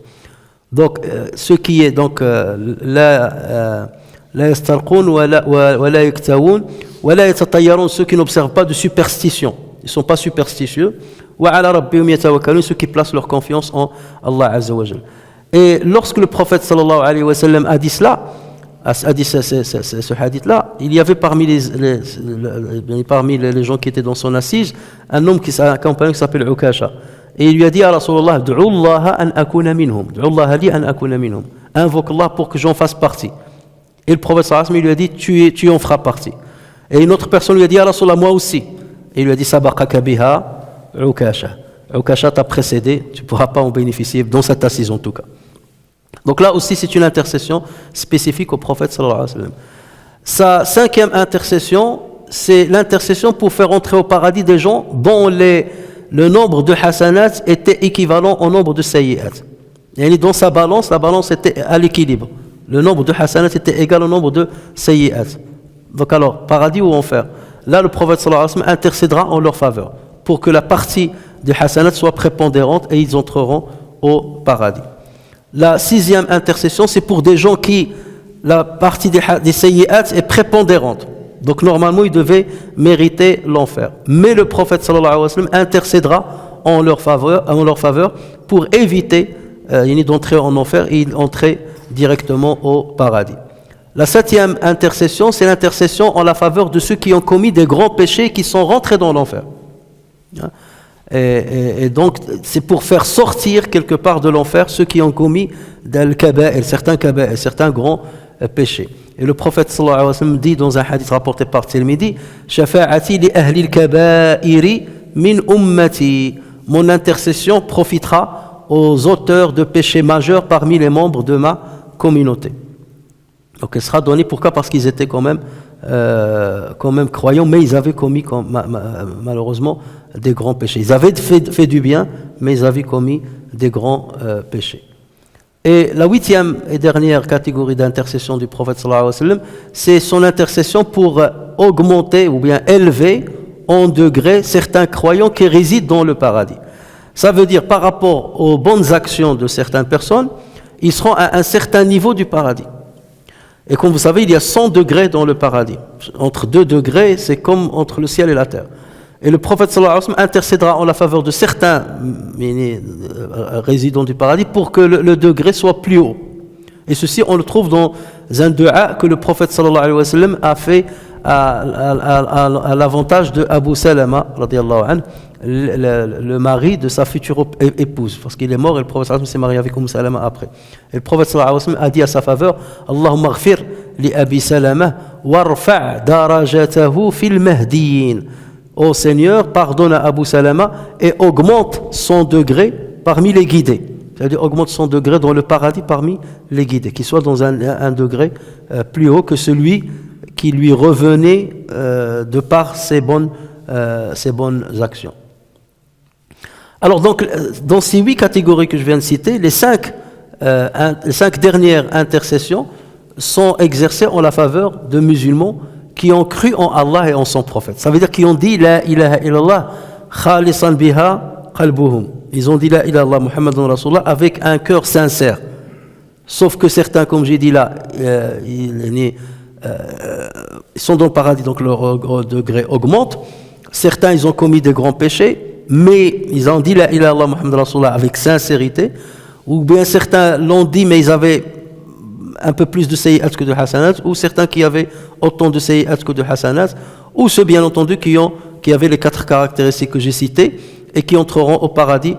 Donc, ce qui est donc la yastarqoun wa la yaktaoun wa la yatatayyarun, ceux qui n'observent pas de superstition, ils ne sont pas superstitieux, wa ala rabbihim yatawakkalun, ceux qui placent leur confiance en Allah Azza wa Jal. Et lorsque le prophète sallallahu alayhi wa sallam a dit cela, a dit ce hadith-là, il y avait parmi les gens qui étaient dans son assise un homme un compagnon qui s'appelle Ukasha. Et il lui a dit à Rasulullah, Du'ullaha an akuna minhum. Du'ullaha li an akuna minhum. Invoque Allah pour que j'en fasse partie. Et le prophète sallallahu alayhi wa sallam lui a dit, tu en feras partie. Et une autre personne lui a dit, à Rasulullah, moi aussi. Et il lui a dit, sabaqaka biha Ukasha. Ukasha t'a précédé, tu ne pourras pas en bénéficier dans cette assise en tout cas. Donc là aussi, c'est une intercession spécifique au prophète sallallahu alayhi wa sallam. Sa cinquième intercession, c'est l'intercession pour faire entrer au paradis des gens dont le nombre de hasanat était équivalent au nombre de sayyi'at. Et dans sa balance, la balance était à l'équilibre. Le nombre de hasanat était égal au nombre de sayyi'at. Donc alors, paradis ou enfer? Là, le prophète sallallahu alayhi wa sallam intercédera en leur faveur pour que la partie des hasanat soit prépondérante et ils entreront au paradis. La sixième intercession, c'est pour des gens qui la partie des sayyi'at est prépondérante. Donc normalement, ils devaient mériter l'enfer. Mais le prophète sallallahu alayhi wa sallam intercédera en leur faveur pour éviter d'entrer en enfer et d'entrer directement au paradis. La septième intercession, c'est l'intercession en la faveur de ceux qui ont commis des grands péchés qui sont rentrés dans l'enfer. Et donc, c'est pour faire sortir quelque part de l'enfer ceux qui ont commis certains grands péchés. Et le prophète sallallahu alayhi wa sallam dit dans un hadith rapporté par Tirmidhi, Shafa'ati li ahli al-kaba'iri min ummati. Mon intercession profitera aux auteurs de péchés majeurs parmi les membres de ma communauté. Donc elle sera donnée, pourquoi? Parce qu'ils étaient quand même croyants, mais ils avaient commis malheureusement des grands péchés. Ils avaient fait du bien, mais ils avaient commis des grands péchés. Et la huitième et dernière catégorie d'intercession du prophète sallallahu alayhi wa sallam, c'est son intercession pour augmenter ou bien élever en degré certains croyants qui résident dans le paradis. Ça veut dire par rapport aux bonnes actions de certaines personnes, ils seront à un certain niveau du paradis. Et comme vous savez, il y a 100 degrés dans le paradis. Entre 2 degrés, c'est comme entre le ciel et la terre. Et le prophète sallallahu alayhi wa sallam intercédera en la faveur de certains résidents du paradis pour que le degré soit plus haut. Et ceci, on le trouve dans un dua que le prophète sallallahu alayhi wa sallam a fait à l'avantage de Abu Salama, radiyallahu anhu, le mari de sa future épouse, parce qu'il est mort et le prophète sallallahu alayhi wa sallam s'est marié avec Umm Salama après. Et le prophète sallallahu alayhi wa sallam a dit à sa faveur, Allahumma ghfir li Abi Salama warfa' darajatahu fil mahdiyin. Ô Seigneur, pardonne à Abu Salama et augmente son degré parmi les guidés. C'est-à-dire augmente son degré dans le paradis parmi les guidés, qu'il soit dans un degré plus haut que celui qui lui revenait de par ses bonnes actions. Alors donc, dans ces 8 catégories que je viens de citer, les 5 dernières intercessions sont exercées en la faveur de musulmans qui ont cru en Allah et en son prophète. Ça veut dire qu'ils ont dit La ilaha illallah khalisan biha qalbuhum. Ils ont dit La ilaha illallah Muhammadun Rasulullah avec un cœur sincère. Sauf que certains, comme j'ai dit là, ils sont dans le paradis, donc leur degré augmente. Certains, ils ont commis des grands péchés. mais ils ont dit la ilaha illallah Muhammad Rasulullah avec sincérité, ou bien certains l'ont dit mais ils avaient un peu plus de sayyi'at que de hasanat, ou certains qui avaient autant de sayyi'at que de hasanat, ou ceux bien entendu qui avaient les 4 caractéristiques que j'ai citées et qui entreront au paradis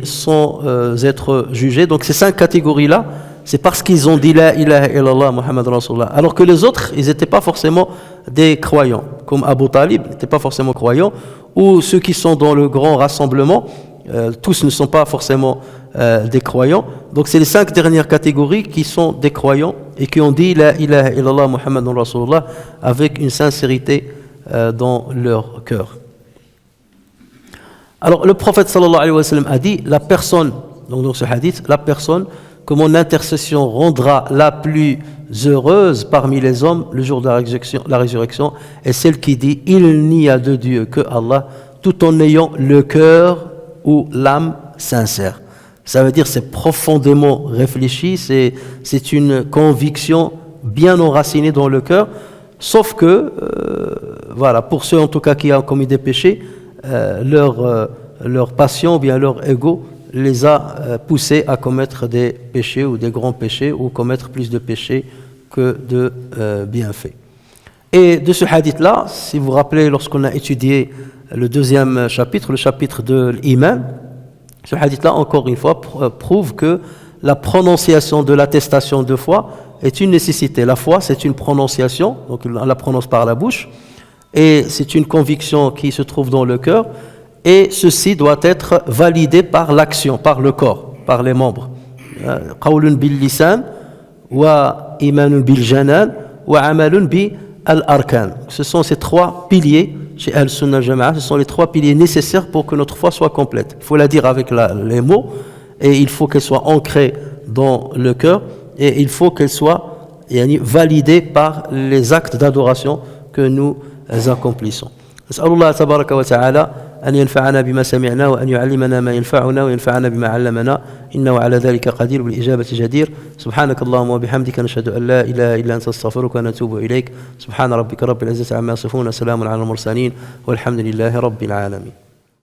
sans être jugés. Donc ces 5 catégories-là, c'est parce qu'ils ont dit la ilaha illallah Muhammad Rasulullah. Alors que les autres, ils n'étaient pas forcément des croyants, comme Abu Talib n'était pas forcément croyant, ou ceux qui sont dans le grand rassemblement, tous ne sont pas forcément des croyants. Donc c'est les 5 dernières catégories qui sont des croyants et qui ont dit la ilaha illallah Muhammad Rasulullah avec une sincérité dans leur cœur. Alors le prophète sallallahu alayhi wa sallam a dit, la personne, donc dans ce hadith, la personne que mon intercession rendra la plus heureuse parmi les hommes le jour de la résurrection est celle qui dit il n'y a de Dieu que Allah, tout en ayant le cœur ou l'âme sincère. Ça veut dire c'est profondément réfléchi, c'est une conviction bien enracinée dans le cœur, sauf que voilà, pour ceux en tout cas qui ont commis des péchés, leur passion ou bien leur ego les a poussés à commettre des péchés ou des grands péchés ou commettre plus de péchés que de bienfaits. Et de ce hadith-là, si vous vous rappelez, lorsqu'on a étudié le 2e chapitre, le chapitre de l'iman, ce hadith-là, encore une fois, prouve que la prononciation de l'attestation de foi est une nécessité. La foi, c'est une prononciation, donc on la prononce par la bouche, et c'est une conviction qui se trouve dans le cœur, et ceci doit être validé par l'action, par le corps, par les membres. Qawlun bil lisan wa imanun bil janan wa amalun bil arkan. Ce sont ces 3 piliers chez Al-Sunnah Jama'a, ce sont les 3 piliers nécessaires pour que notre foi soit complète. Il faut la dire avec les mots, et il faut qu'elle soit ancrée dans le cœur, et il faut qu'elle soit validée par les actes d'adoration que nous accomplissons. نسأل الله تبارك وتعالى أن ينفعنا بما سمعنا وأن يعلمنا ما ينفعنا وينفعنا بما علمنا إنه على ذلك قدير بالإجابة جدير. سبحانك اللهم وبحمدك نشهد أن لا إله إلا أنت نستغفرك ونتوب إليك. سبحان ربك رب العزة عما يصفون وسلام على المرسلين والحمد لله رب العالمين.